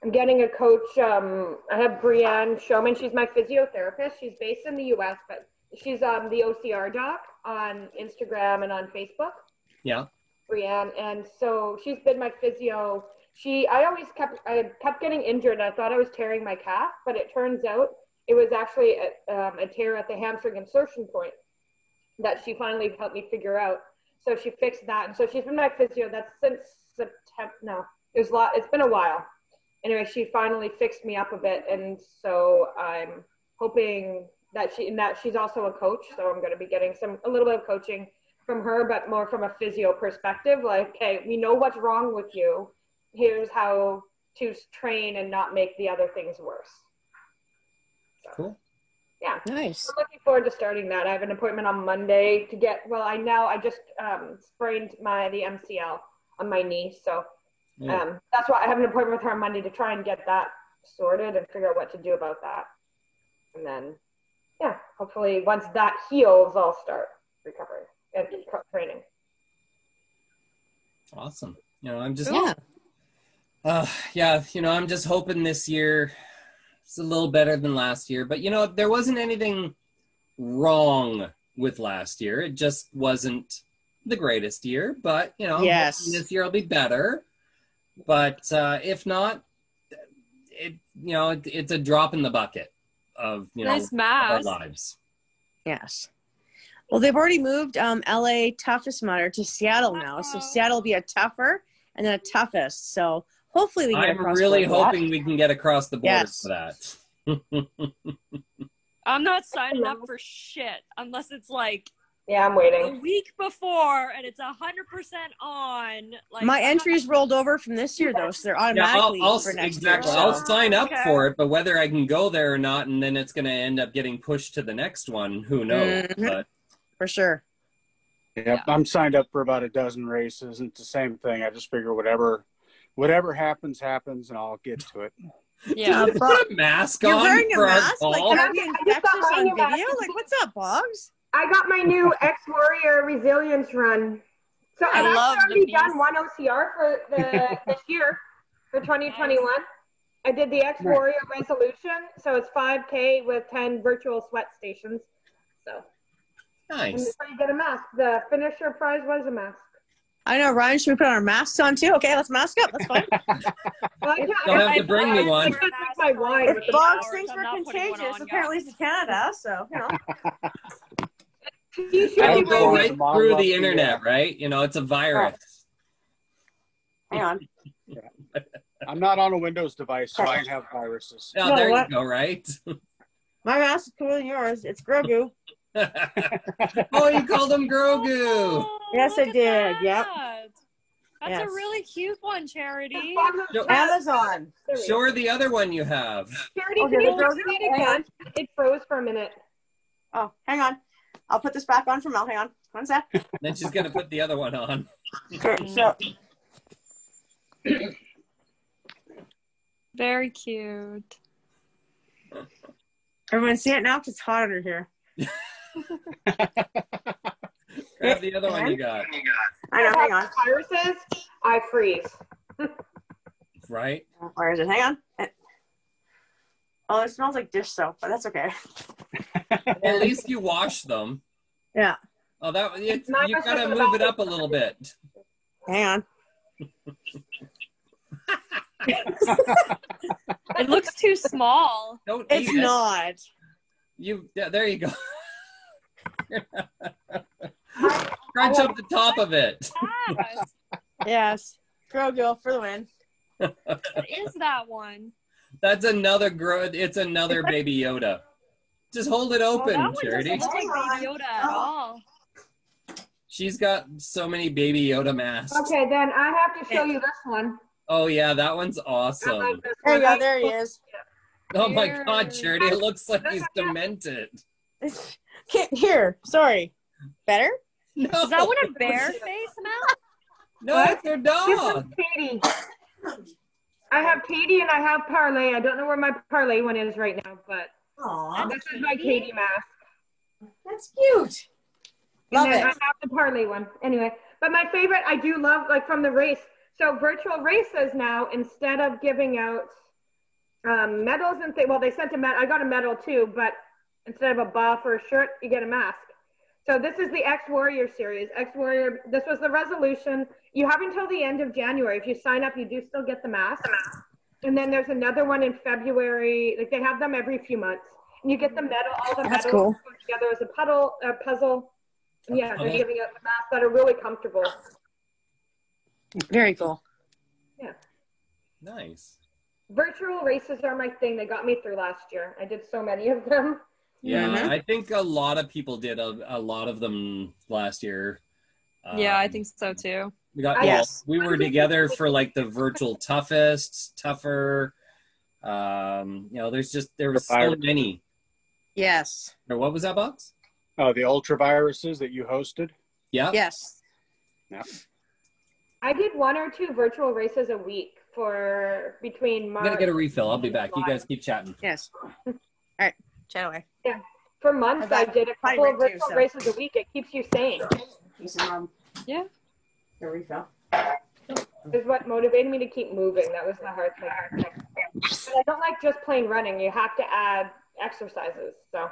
I'm getting a coach. I have Brianne Showman. She's my physiotherapist. She's based in the U.S., but she's the OCR doc on Instagram and on Facebook. Yeah. Brianne, and so she's been my physio. I kept getting injured. I thought I was tearing my calf, but it turns out it was actually a tear at the hamstring insertion point that she finally helped me figure out. So she fixed that, and so she's been my physio. That's since September. No, it's been a while. Anyway, she finally fixed me up a bit, and so I'm hoping that she's also a coach. So I'm going to be getting a little bit of coaching from her, but more from a physio perspective. Like, hey, we know what's wrong with you. Here's how to train and not make the other things worse. So, Cool. Yeah. Nice. I'm looking forward to starting that. I have an appointment on Monday to get. Well, I just sprained the MCL on my knee, so that's why I have an appointment with her on Monday to try and get that sorted and figure out what to do about that. And then, hopefully once that heals, I'll start recovering and training. Awesome. I'm just Yeah. I'm just hoping this year it's a little better than last year. But there wasn't anything wrong with last year. It just wasn't the greatest year. But Yes. this year will be better. But if not, it's a drop in the bucket of Nice of our mask. lives. Yes. Well, they've already moved LA Toughest Mudder to Seattle now. So Seattle will be a tougher and then a toughest. So hopefully we get I'm across really the board for hoping we can get across the board Yes. for that. I'm not signing up for shit unless it's like Yeah, I'm the waiting. week before and it's 100% on. Like My entries rolled over from this year, though, so they're automatically for next exactly. year. I'll So. sign up Okay. for it, but whether I can go there or not, and then it's going to end up getting pushed to the next one, who knows? Mhm. But For sure. Yep, I'm signed up for about a dozen races, and it's the same thing. I just figure whatever happens, and I'll get to it. Yeah. Did you put a mask You're on wearing a for our mask? call? Like, are we I just got infectious my on new mask. video? Like, what's up, Boggs? I got my new ex-warrior resilience run. So I I've love actually the already done beast. one OCR for this year for 2021. I did the ex-warrior resolution, so it's 5K with 10 virtual sweat stations. So and Nice. so you get a mask. The finisher prize was a mask. I know, Ryan. Should we put our masks on too? Okay, let's mask up. That's fine. Well, You'll have to bring me one. I can't drink my wine. If Boggs hours, thinks I'm we're not putting one contagious, on, apparently guys. it's Canada, so, You should It'll be go wearing right through the internet, right? It's a virus. Hang on. I'm not on a Windows device, so I don't have viruses. Oh, No, there what? you go, right? My mask is cooler than yours. It's Grogu. Oh, you called him Grogu. Oh, Yes, look I at did. Yep. that. That's Yes. a really cute one, Charity. Amazon. Show her the other one you have. Charity, Okay, can you Grogu, see it hang on. again? It froze for a minute. Oh, hang on. I'll put this back on for Mel. Hang on. One sec. Then she's going to put the other one on. So, Very cute. everyone see it now? 'Cause it's hot under here. Grab the other one you got. I know. Hang on. Viruses, I freeze. Right? Where is it? Hang on. Oh, it smells like dish soap, but that's okay. At least you wash them. Yeah. Oh, you Not got to just move it up a little bit. Hang on. That's It looks too small. Don't It's eat it. not. There you go. Crunch up the top of it. Yes. Yes. Grogu for the win. What is that one? That's another it's another Baby Yoda. Just hold it Oh, open, that one Charity. doesn't look like Baby Yoda at all. She's got so many Baby Yoda masks. Okay, then I have to show you this one. Oh yeah, that one's I awesome. like this There you one. go. There he is. Oh my Here. God, Charity, it looks like he's demented. Here. Sorry. Better? No, Is that what a bear face mouth? no, it's their This dog. is Katie. I have Katie and I have Parlay. I don't know where my Parlay one is right now, but Aw. this is my Katie mask. That's cute. Love And then it. I have the Parlay one. Anyway, but my favorite, I do love, like from the race. So virtual races now, instead of giving out medals and things, well, they sent a medal. I got a medal too, but instead of a buff or a shirt, you get a mask. So this is the X-Warrior series. X-Warrior, this was the resolution. You have until the end of January. If you sign up, you do still get the mask. And then there's another one in February. Like they have them every few months. And you get the medal, all the That's medals cool. put together as a puzzle. Yeah, they're giving out the masks that are really comfortable. Very cool. Nice. Virtual races are my thing. They got me through last year. I did so many of them. Yeah, Mhm. I think a lot of people did a lot of them last year. Yeah, I think so too. We got Yes. we were together for like the virtual toughest, tougher. There was so many. Yes. Or what was that, Box? Oh, the ultra viruses that you hosted. Yeah. Yes. I did 1 or 2 virtual races a week for between I'm March. gonna get a refill. I'll be back. You guys keep chatting. Yes. All right. Chat away. For months, I did a couple of Probably virtual too, so. races a week. It keeps you sane. Yeah. A refill. Is what motivated me to keep moving. That was the hard thing. But I don't like just plain running. You have to add exercises. So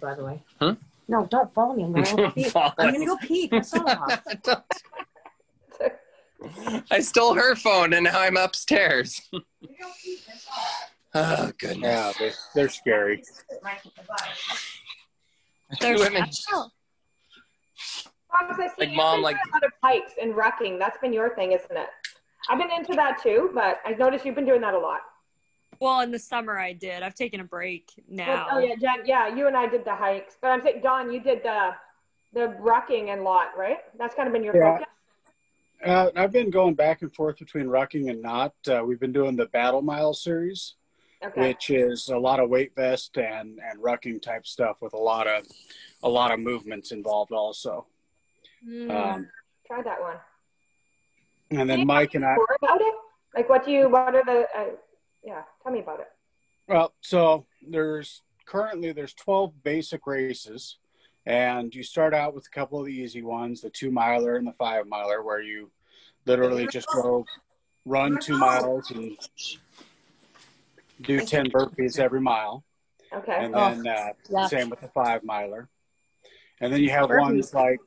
By the way. Huh? No, don't follow me. I'm gonna go pee. I'm gonna go pee. Piss off. I stole her phone and now I'm upstairs. Oh goodness. Yeah, they're scary. There's Women. Oh, Mom, I see Like, you've Mom, been like- doing a lot of hikes and rucking. That's been your thing, isn't it? I've been into that too, but I've noticed you've been doing that a lot. well, in the summer I did. I've taken a break now. Oh yeah, Jen. Yeah, you and I did the hikes, but I'm saying, Dawn, you did the rucking and lot, right? That's kind of been your Yeah. focus. I've been going back and forth between rucking and not. We've been doing the Battle Mile series, Okay. which is a lot of weight vest and rucking type stuff with a lot of movements involved also. Try that one. And Can then you Mike tell and me I. more about it? Like, what are the? Yeah, tell me about it. Well, so there's 12 basic races, and you start out with a couple of the easy ones, the 2 miler and the 5 miler, where you literally just run 2 miles and do 10 burpees every mile. Okay. And then yeah. same with the 5 miler. And then you have ones like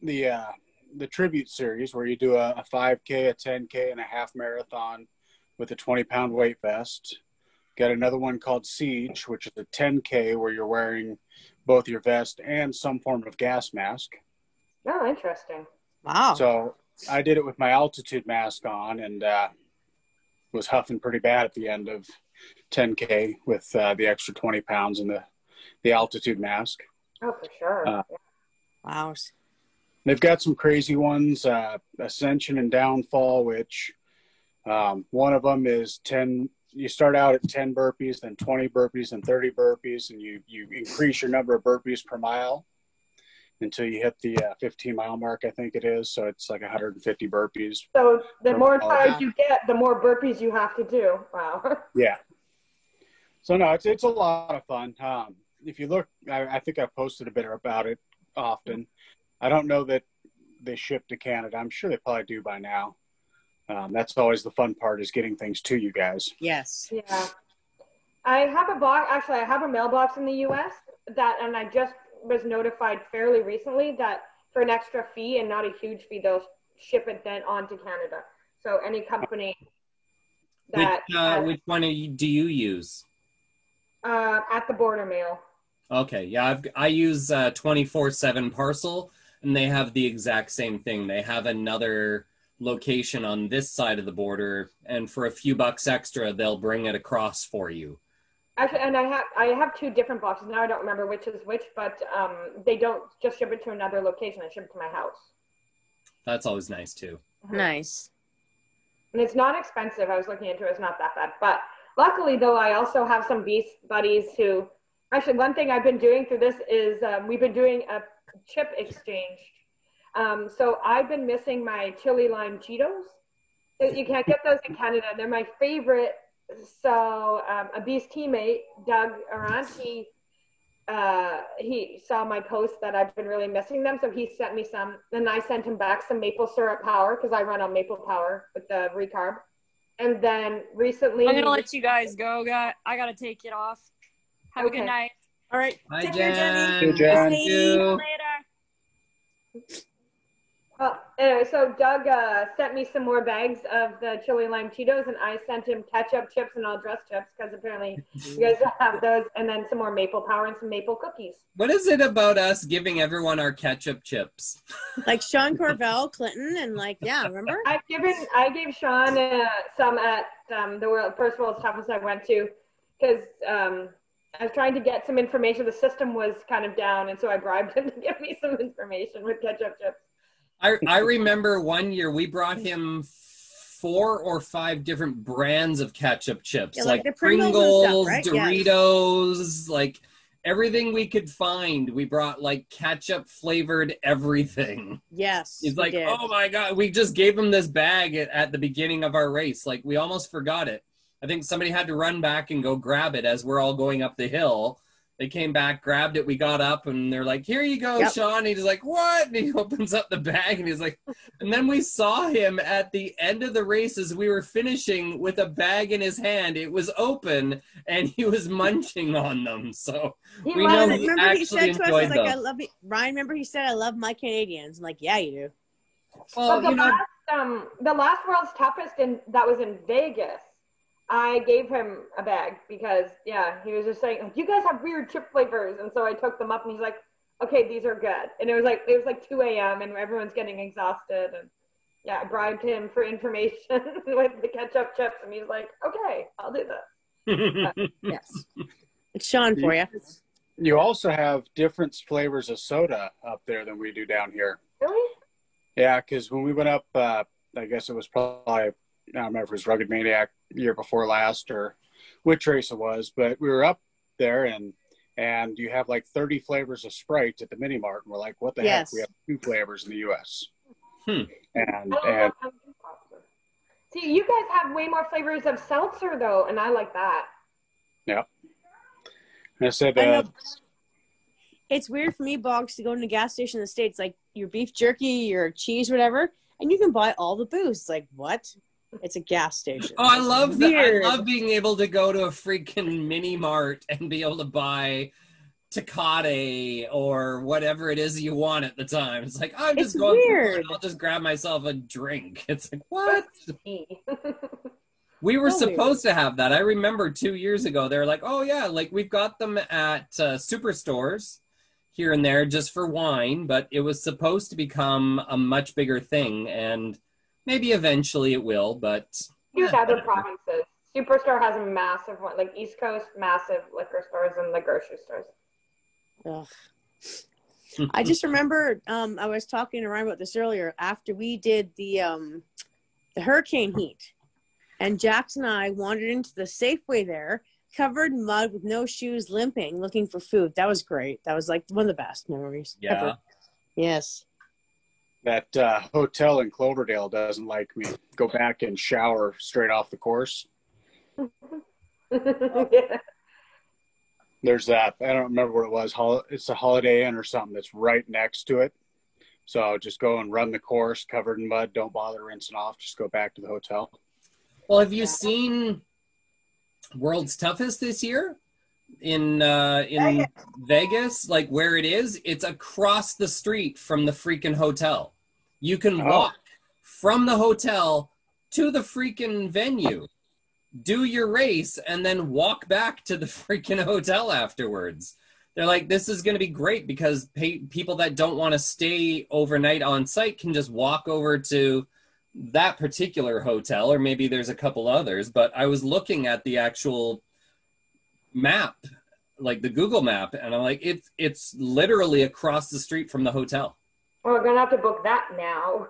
the tribute series where you do a 5K, a 10K, and a half marathon with a 20-pound weight vest. Got another one called Siege, which is a 10K where you're wearing both your vest and some form of gas mask. Oh, interesting. Wow. So I did it with my altitude mask on and was huffing pretty bad at the end of 10K with the extra 20 pounds and the altitude mask. Oh, for sure. Wow. They've got some crazy ones, Ascension and Downfall, which one of them is 10. You start out at 10 burpees, then 20 burpees, then 30 burpees, and you increase your number of burpees per mile until you hit the 15-mile mark, I think it is. So it's like 150 burpees. So the per more mile. tired you get, the more burpees you have to do. Wow. Yeah. So no, it's a lot of fun. If you look, I think I've posted a bit about it often. I don't know that they ship to Canada. I'm sure they probably do by now. That's always the fun part, is getting things to you guys. Yes. Yeah. I have a box. Actually, I have a mailbox in the U.S. and I just was notified fairly recently that for an extra fee and not a huge fee, they'll ship it then on to Canada. So any company Which one do you use? At the border mail. Okay, yeah, I use 24/7 Parcel, and they have the exact same thing. They have another location on this side of the border, and for a few bucks extra, they'll bring it across for you. Actually, and I have 2 different boxes now. I don't remember which is which, but they don't just ship it to another location. They ship it to my house. That's always nice too. Nice. And it's not expensive. I was looking into it. It's not that bad. But luckily, though, I also have some beast buddies who. Actually, one thing I've been doing through this is we've been doing a chip exchange. So I've been missing my chili lime Cheetos. You can't get those in Canada. They're my favorite. So a Beast teammate, Doug Arant, he saw my post that I've been really missing them. So he sent me some, and I sent him back some maple syrup power because I run on maple power with the recarb. And then recently, I'm gonna let you guys go. I gotta take it off. Have a good night. All right. Bye, Take care, Jen. Jenny. Hey, Jen. Thank you. Later. well, anyway, so Doug sent me some more bags of the chili lime Cheetos, and I sent him ketchup chips and all dress chips because apparently you guys don't have those, and then some more maple power and some maple cookies. What is it about us giving everyone our ketchup chips? Like Sean Corvell, Clinton, and remember? I gave Sean some at the first World's Toughest I went to because I was trying to get some information. The system was kind of down, and so I bribed him to give me some information with ketchup chips. I remember one year we brought him 4 or 5 different brands of ketchup chips, Yeah, like the Pringles, stuff, right? Doritos, like everything we could find. We brought like ketchup flavored everything. Yes. He's we like, did. oh my God, we just gave him this bag at the beginning of our race. Like we almost forgot it. I think somebody had to run back and go grab it as we're all going up the hill. They came back, grabbed it. We got up and they're like, here you go, Sean. And he's like, what? And he opens up the bag and he's like, and then we saw him at the end of the race as we were finishing with a bag in his hand. It was open and he was munching on them. So we know he actually enjoyed them. I love you. Ryan, remember he said, I love my Canadians. I'm like, yeah, you do. Well, the last World's Toughest that was in Vegas. I gave him a bag because, he was just saying, you guys have weird chip flavors. And so I took them up and he's like, okay, these are good. And it was like 2 a.m. and everyone's getting exhausted. And I bribed him for information with the ketchup chips. And he's like, okay, I'll do that. Yes. It's Sean for you. You also have different flavors of soda up there than we do down here. Really? Yeah, because when we went up, I guess it was probably, I don't remember if it was Rugged Maniac year before last or which race it was, but we were up there and you have like 30 flavors of Sprite at the mini mart, and we're like, what the heck? We have 2 flavors in the US. And see, you guys have way more flavors of seltzer though, and I like that. Yeah. And I said it's weird for me, Boggs, to go to a gas station in the States, like your beef jerky, your cheese, whatever, and you can buy all the booze. It's like, what? It's a gas station. Oh, I love that. I love being able to go to a freaking mini mart and be able to buy Tecate or whatever it is you want at the time. It's like, I'm just going through and I'll just grab myself a drink. It's like, what? We were supposed to have that. I remember 2 years ago, they were like, oh yeah, like we've got them at superstores here and there just for wine, but it was supposed to become a much bigger thing, and maybe eventually it will, but... Other provinces. Superstore has a massive one, like East Coast, massive liquor stores and the grocery stores. Ugh. I just remember I was talking to Ryan about this earlier after we did the hurricane heat, and Jax and I wandered into the Safeway there, covered in mud with no shoes, limping, looking for food. That was great. That was like one of the best memories ever. Yes. That hotel in Cloverdale doesn't like me. Go back and shower straight off the course. There's that. I don't remember what it was. It's a Holiday Inn or something that's right next to it. So just go and run the course covered in mud. Don't bother rinsing off. Just go back to the hotel. Well, have you seen World's Toughest this year in Vegas? Like where it is? It's across the street from the freaking hotel. You can walk from the hotel to the freaking venue. do your race and then walk back to the freaking hotel afterwards. They're like, this is going to be great because people that don't want to stay overnight on site can just walk over to that particular hotel, or maybe there's a couple others. But I was looking at the actual map, like the Google map, and I'm like, it's literally across the street from the hotel. Well, we're going to have to book that now.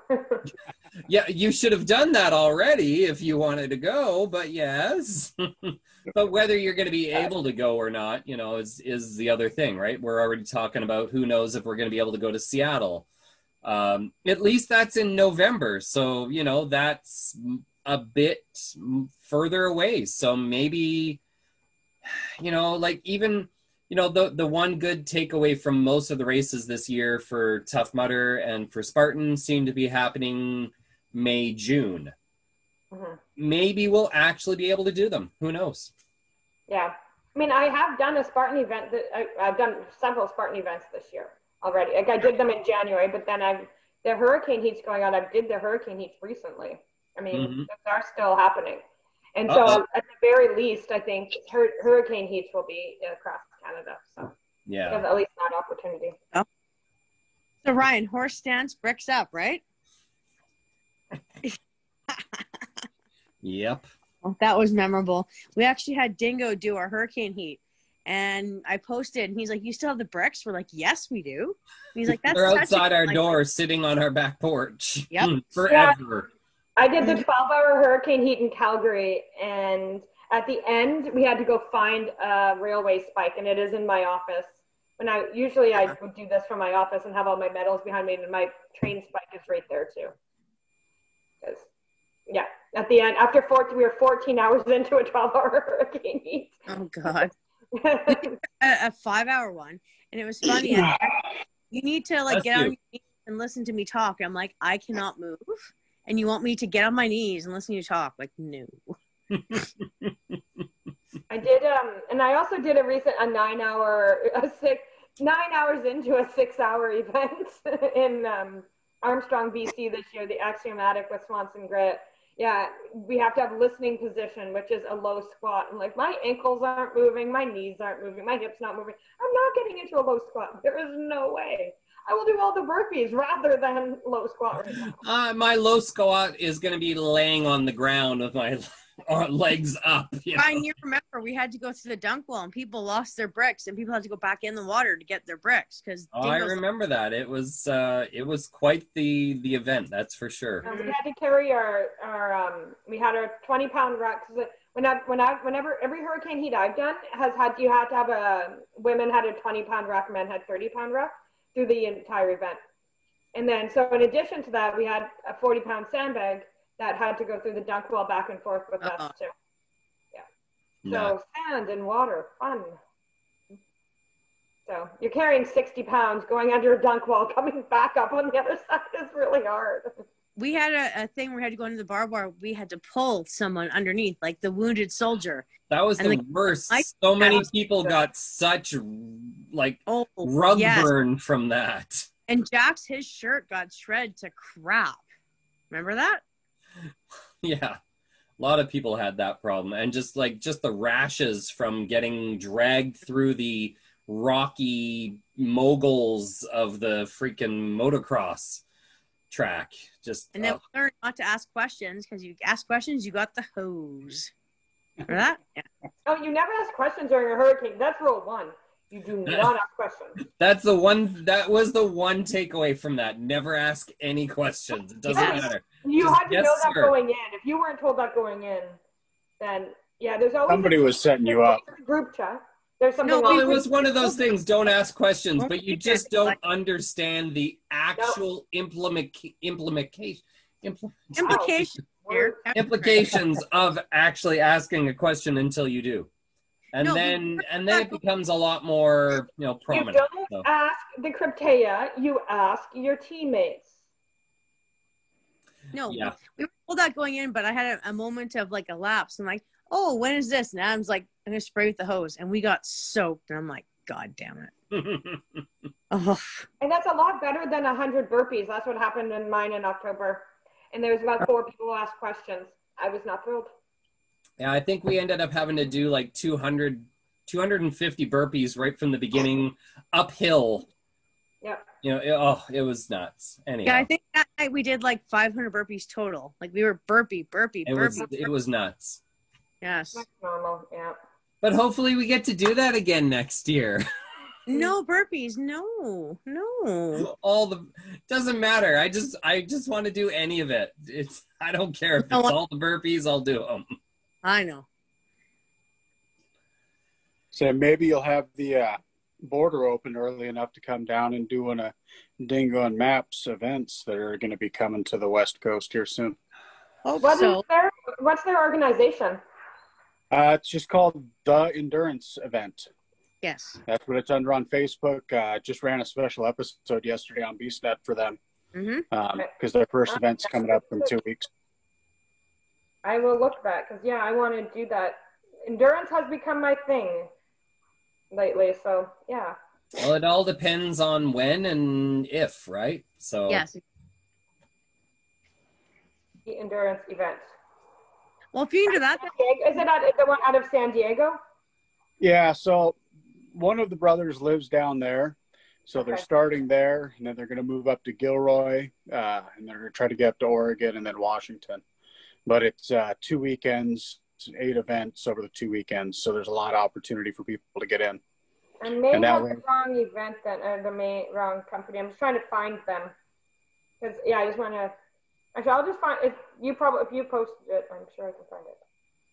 Yeah, you should have done that already if you wanted to go, but yes. But whether you're going to be able to go or not, you know, is the other thing, right? We're already talking about who knows if we're going to be able to go to Seattle. At least that's in November. So, you know, that's a bit further away. So maybe, you know, like even, you know, the one good takeaway from most of the races this year for Tough Mudder and for Spartan seem to be happening May, June. Mhm. Maybe we'll actually be able to do them. Who knows? Yeah. I mean, I have done a Spartan event. I've done several Spartan events this year already. Like I did them in January, but then the hurricane heat's going on. I did the hurricane heats recently. I mean, those are still happening. And so at the very least, I think hurricane heats will be across Canada. So Yeah. we have at least that opportunity. So Ryan, horse stance, bricks up, right? Yep. Well, that was memorable. We actually had Dingo do our hurricane heat, and I posted, and he's like, "You still have the bricks?" We're like, "Yes, we do." And he's like, "That's They're such outside a-" our like, door, sitting on our back porch. Yep. Forever. I did the 12-hour hurricane heat in Calgary, and at the end, we had to go find a railway spike, and it is in my office. When I would do this from my office and have all my medals behind me, and my train spike is right there too. Yeah, at the end, we were 14 hours into a 12-hour hurricane heat. Oh God. a 5-hour one, and it was funny. You need to like That's get on you. your knees and listen to me talk. I'm like, I cannot move, and you want me to get on my knees and listen to you talk? Like, no. I did, and I also did a 9 hours into a 6-hour event in Armstrong, BC this year, the Axiomatic with Swanson Grit. Yeah, we have to have listening position, which is a low squat. And like, my ankles aren't moving, my knees aren't moving, my hips not moving. I'm not getting into a low squat. There is no way. I will do all the burpees rather than low squat right now. My low squat is going to be laying on the ground with my legs up. You know? Ryan, you remember we had to go through the dunk wall, and people lost their bricks, and people had to go back in the water to get their bricks because. Oh, I remember that. It was quite the event. That's for sure. We had to carry we had our 20-pound rack. Whenever every hurricane heat I've done you had to have women had a 20-pound rack, men had 30-pound rack through the entire event. And then, so in addition to that, we had a 40-pound sandbag that had to go through the dunk wall back and forth with us too. Yeah. So sand and water, fun. So you're carrying 60 pounds going under a dunk wall, coming back up on the other side is really hard. We had a thing where we had to go into the barbed wire. We had to pull someone underneath, like the wounded soldier. That was the worst. So many people got such rug burn from that. And Jack's, his shirt got shredded to crap. Remember that? Yeah. A lot of people had that problem. And just the rashes from getting dragged through the rocky moguls of the freaking motocross track. And then we learned not to ask questions, because you ask questions, you got the hose. Remember that? Yeah. Oh, you never ask questions during a hurricane. That's rule 1. You do not ask questions. That was the one takeaway from that. Never ask any questions. It doesn't matter. You had to know that going in. If you weren't told that going in, then there's always somebody was setting you up. Group chat. There's something. No, it was one of those things. Don't ask questions, but you just don't understand the actual implications of actually asking a question until you do. And then it becomes a lot more, prominent. You don't ask the Cryptea, you ask your teammates. No, we were told that going in, but I had a moment of like a lapse. I'm like, oh, when is this? And Adam's like, I'm going to spray with the hose. And we got soaked. And I'm like, God damn it. Oh. And that's a lot better than 100 burpees. That's what happened in mine in October. And there was about 4 people who asked questions. I was not thrilled. Yeah, I think we ended up having to do like 250 burpees right from the beginning, uphill. Yeah. It was nuts. Anyhow, Yeah, I think that night we did like 500 burpees total. Like we were burpee. it was nuts. Yes. That's normal. Yeah. But hopefully we get to do that again next year. No burpees. No. Doesn't matter. I just want to do any of it. I don't care if it's all the burpees. I'll do them. I know. So maybe you'll have the border open early enough to come down and doing a Dingo and Maps events that are going to be coming to the West Coast here soon. What's their organization? It's just called The Endurance Event. Yes. That's what it's under on Facebook. Just ran a special episode yesterday on BeastNet for them because their first event's coming up in 2 weeks. I will look that because, I want to do that. Endurance has become my thing lately, so, yeah. Well, it all depends on when and if, right? So yes. The endurance event. Well, if you can do that. Is it the one out of San Diego? Yeah, so one of the brothers lives down there. So they're starting there, and then they're going to move up to Gilroy, and they're going to try to get up to Oregon and then Washington. But it's 2 weekends, 8 events over the 2 weekends, so there's a lot of opportunity for people to get in. And may have the wrong event then, or the wrong company. I'm just trying to find them. Because, I just want to... Actually, I'll just find... If you posted it, I'm sure I can find it.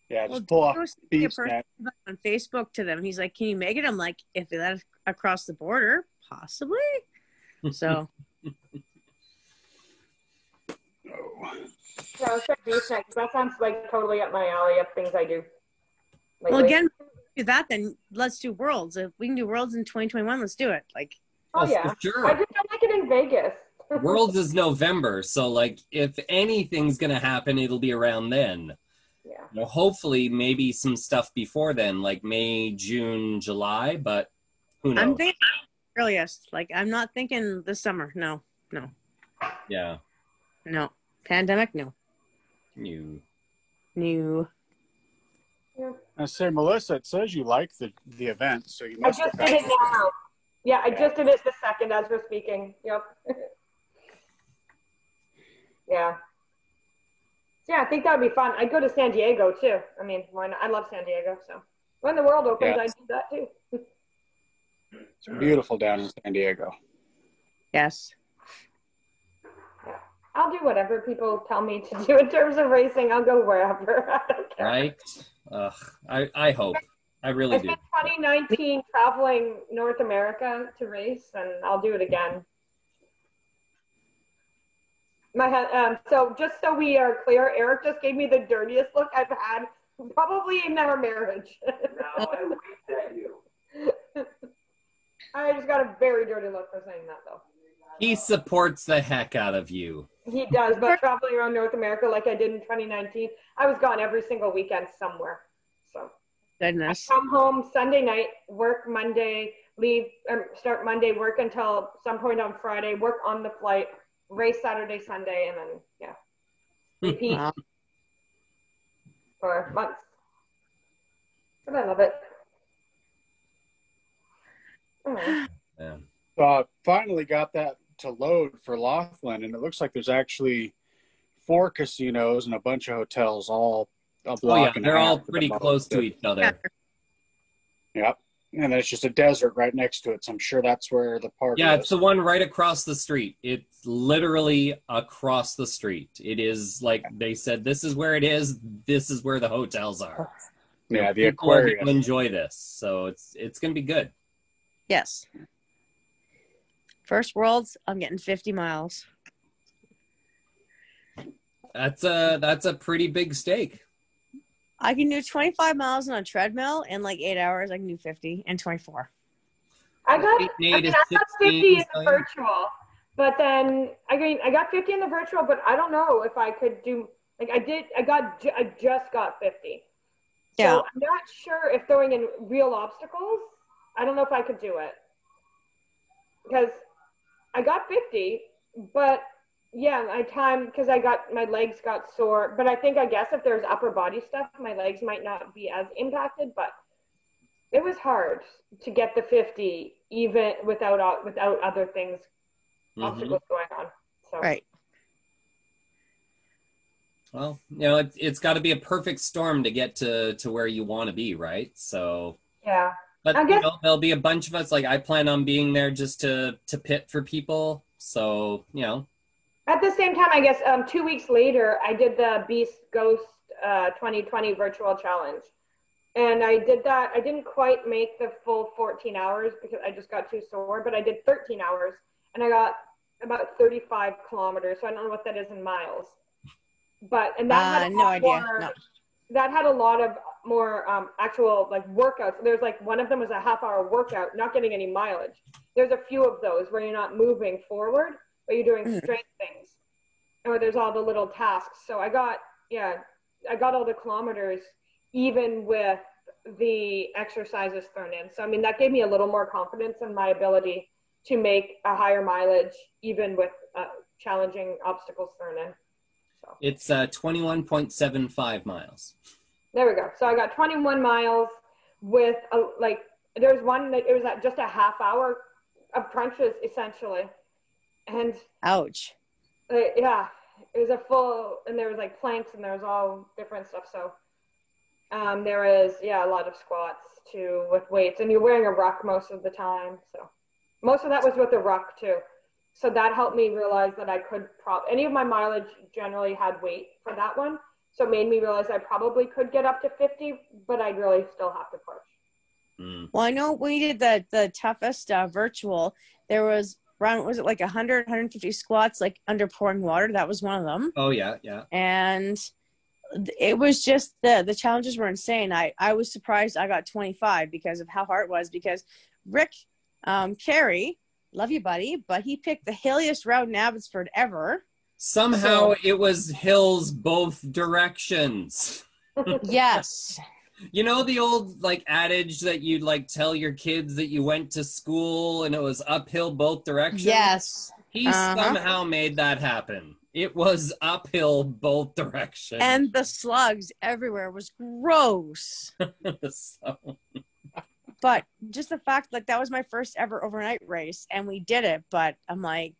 Yeah, just pull off BeastNet. On Facebook to them. He's like, can you make it? I'm like, if that's across the border, possibly. So... So it's BeastNet, because that sounds like totally up my alley of things I do. Lately. Well, again, do that, then let's do Worlds. If we can do Worlds in 2021, let's do it. Like, yeah, for sure. I just don't like it in Vegas. Worlds is November, so like if anything's gonna happen, it'll be around then. Yeah. Hopefully, maybe some stuff before then, like May, June, July, but who knows? I'm thinking earliest. Like, I'm not thinking this summer. No. Yeah. No. Pandemic? No. New. Yeah. I say, Melissa, it says you like the event, so you I must just have did it now. Yeah, I just did it the second as we're speaking. Yep. Yeah. Yeah, I think that would be fun. I'd go to San Diego too. I mean, why not? I love San Diego, so when the world opens, I'd do that too. It's beautiful down in San Diego. Yes. Yeah. I'll do whatever people tell me to do in terms of racing. I'll go wherever. I don't care. Right? I hope. I really do. I spent 2019 traveling North America to race, and I'll do it again. So just so we are clear, Eric just gave me the dirtiest look I've had probably in our marriage. No, I winked at you. I just got a very dirty look for saying that, though. He supports the heck out of you. He does, but traveling around North America like I did in 2019, I was gone every single weekend somewhere. So goodness. I come home Sunday night, work Monday, leave, start Monday, work until some point on Friday, work on the flight, race Saturday, Sunday, and then, repeat for months. But I love it. Yeah. Finally got that to load for Laughlin, and it looks like there's actually 4 casinos and a bunch of hotels all a block. They're all pretty close to each other. Yep. And it's just a desert right next to it, so I'm sure that's where the park is. Yeah, it's the one right across the street. It's literally across the street. It is like they said, this is where it is. This is where the hotels are. Yeah, the people are aquarium. going to enjoy this, so it's going to be good. Yes. First Worlds, I'm getting 50 miles. That's a pretty big stake. I can do 25 miles on a treadmill in like 8 hours. I can do 50 and 24. I got 50 in the virtual, but then I got 50 in the virtual, but I don't know if I could do, like I just got 50. Yeah. So I'm not sure if throwing in real obstacles, I don't know if I could do it. Because I got 50, but yeah, I timed because my legs got sore. But I guess if there's upper body stuff, my legs might not be as impacted. But it was hard to get the 50 even without other things, obstacles going on. So. Right. Well, it's got to be a perfect storm to get to where you want to be, right? So yeah, but I guess there'll be a bunch of us. Like I plan on being there just to pit for people. So at the same time, I guess 2 weeks later, I did the Beast Ghost 2020 virtual challenge, and I did that. I didn't quite make the full 14 hours because I just got too sore, but I did 13 hours, and I got about 35 kilometers. So I don't know what that is in miles. But and that had no idea. No. That had a lot of more actual like workouts. There's like one of them was a half-hour workout, not getting any mileage. There's a few of those where you're not moving forward, but you're doing strength things, or there's all the little tasks. So I got all the kilometers even with the exercises thrown in. So I mean that gave me a little more confidence in my ability to make a higher mileage even with challenging obstacles thrown in. So. It's 21.75 miles. There we go. So I got 21 miles with there's one that it was just a half hour of crunches essentially, and ouch. Yeah, it was a full, and there was like planks and there was all different stuff. So there is a lot of squats too with weights, and you're wearing a ruck most of the time. So most of that was with the ruck too. So that helped me realize that I could any of my mileage generally had weight for that one. So it made me realize I probably could get up to 50, but I'd really still have to push. Well, I know we did the toughest virtual. There was around, was it like 100, 150 squats, like under pouring water? That was one of them. Oh, yeah. And it was just, the challenges were insane. I was surprised I got 25 because of how hard it was, because Rick Carey, love you, buddy, but he picked the hilliest route in Abbotsford ever. Somehow it was hills both directions. Yes. You know the old like adage that you'd like tell your kids that you went to school and it was uphill both directions? Yes. He somehow made that happen. It was uphill both directions. And the slugs everywhere was gross. But just the fact, like, that was my first ever overnight race, and we did it. But I'm like,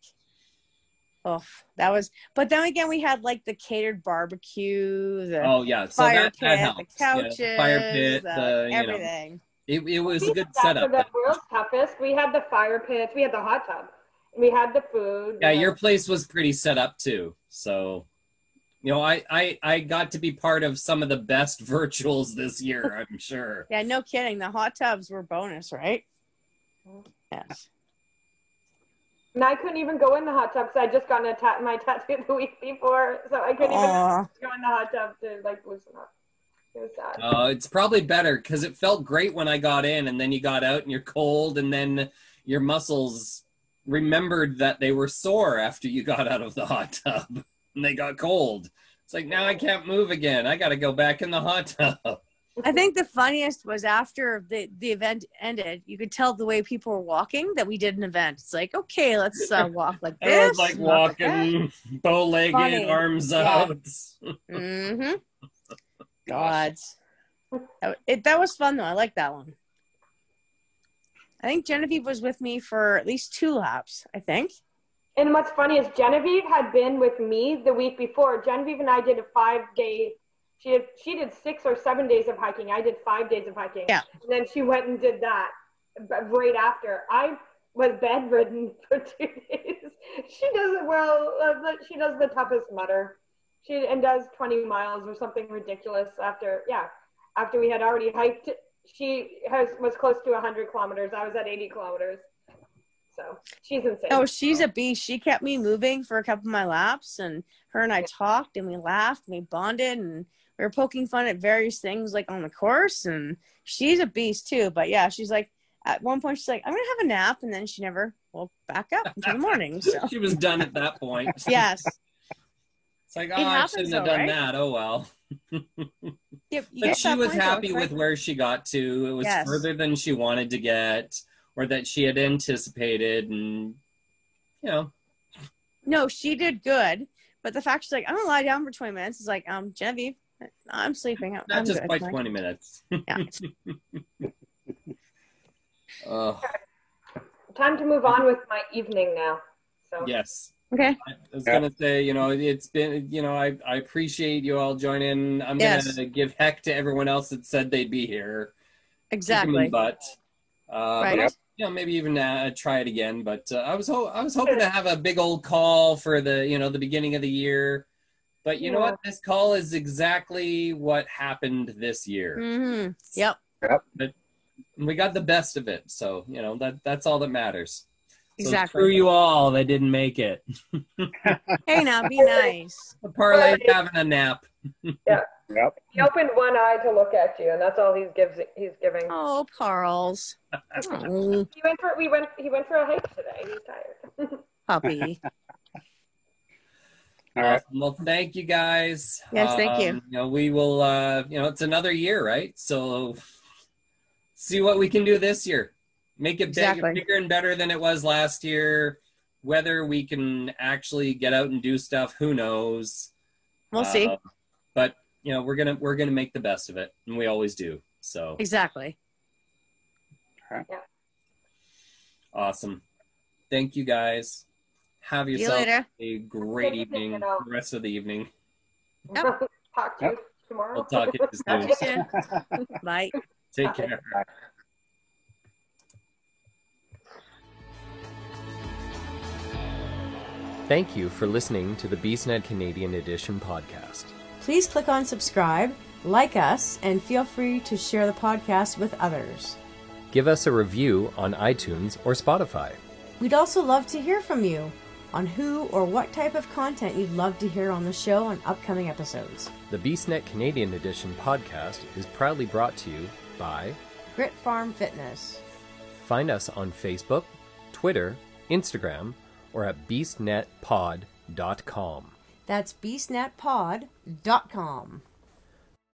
oh, that was. But then again, we had like the catered barbecue, the fire pit, the couches, the fire pit, everything. It was a good setup. The world's toughest. We had the fire pits, we had the hot tub, we had the food. Yeah, your place was pretty set up too. So, I got to be part of some of the best virtuals this year, I'm sure. Yeah, no kidding. The hot tubs were bonus, right? Yes. And I couldn't even go in the hot tub because I just gotten my tattoo the week before, so I couldn't even go in the hot tub to like loosen up. It was sad. It's probably better because it felt great when I got in, and then you got out and you're cold, and then your muscles remembered that they were sore after you got out of the hot tub and they got cold. It's like, now I can't move again. I got to go back in the hot tub. I think the funniest was after the event ended, you could tell the way people were walking that we did an event. It's like, okay, let's walk like this. I was like walking, bow-legged, arms out. Mm-hmm. God. That was fun, though. I like that one. I think Genevieve was with me for at least 2 laps, I think. And what's funny is Genevieve had been with me the week before. Genevieve and I did a 5-day. She did 6 or 7 days of hiking. I did 5 days of hiking. Yeah. And then she went and did that right after. I was bedridden for 2 days. She does it well. She does the toughest mutter. She does 20 miles or something ridiculous after we had already hiked. She was close to 100 kilometers. I was at 80 kilometers. So she's insane. Oh, she's a beast. She kept me moving for a couple of my laps, and her and I talked and we laughed and we bonded and we were poking fun at various things like on the course, and she's a beast too. But yeah, she's like, at one point she's like, I'm going to have a nap, and then she never woke back up until the morning. So. She was done at that point. Yes. It's like, I shouldn't have done that. Oh, well. But she was happy with where she got to. It was further than she wanted to get or that she had anticipated. And, No, she did good. But the fact she's like, I'm gonna lie down for 20 minutes is like, Genevieve, I'm sleeping. Not I'm just good. by Like, 20 minutes. yeah. Time to move on with my evening now. So Yes. Okay. I was going to say, it's been, I appreciate you all joining. I'm Yes. going to give heck to everyone else that said they'd be here. Exactly. But, Right. but maybe even try it again. But I was hoping to have a big old call for the, the beginning of the year. But you know what? This call is exactly what happened this year. Mm-hmm. Yep. But we got the best of it. So, that's all that matters. Exactly. So screw you all that didn't make it. Hey, now be nice. The parlay's having a nap. Yeah. Yep. He opened one eye to look at you, and that's all he's giving. Oh, Parles. Oh, He went for a hike today. He's tired. puppy. All right. Well, thank you guys. Yes, thank you. We will. It's another year, right? So see what we can do this year. Make it Exactly. bigger and better than it was last year. Whether we can actually get out and do stuff, who knows? We'll see. But we're gonna make the best of it, and we always do. So Exactly. awesome. Thank you guys. Have See you yourself later. a great Good evening, evening. kiddo. The rest of the evening. Yep. Talk to you tomorrow. We'll talk to you Talk to you soon. soon. Bye. Take care. Thank you for listening to the BeastNet Canadian Edition podcast. Please click on subscribe, like us, and feel free to share the podcast with others. Give us a review on iTunes or Spotify. We'd also love to hear from you on who or what type of content you'd love to hear on the show on upcoming episodes. The BeastNet Canadian Edition podcast is proudly brought to you by Grit Farm Fitness. Find us on Facebook, Twitter, Instagram, or at beastnetpod.com. That's beastnetpod.com.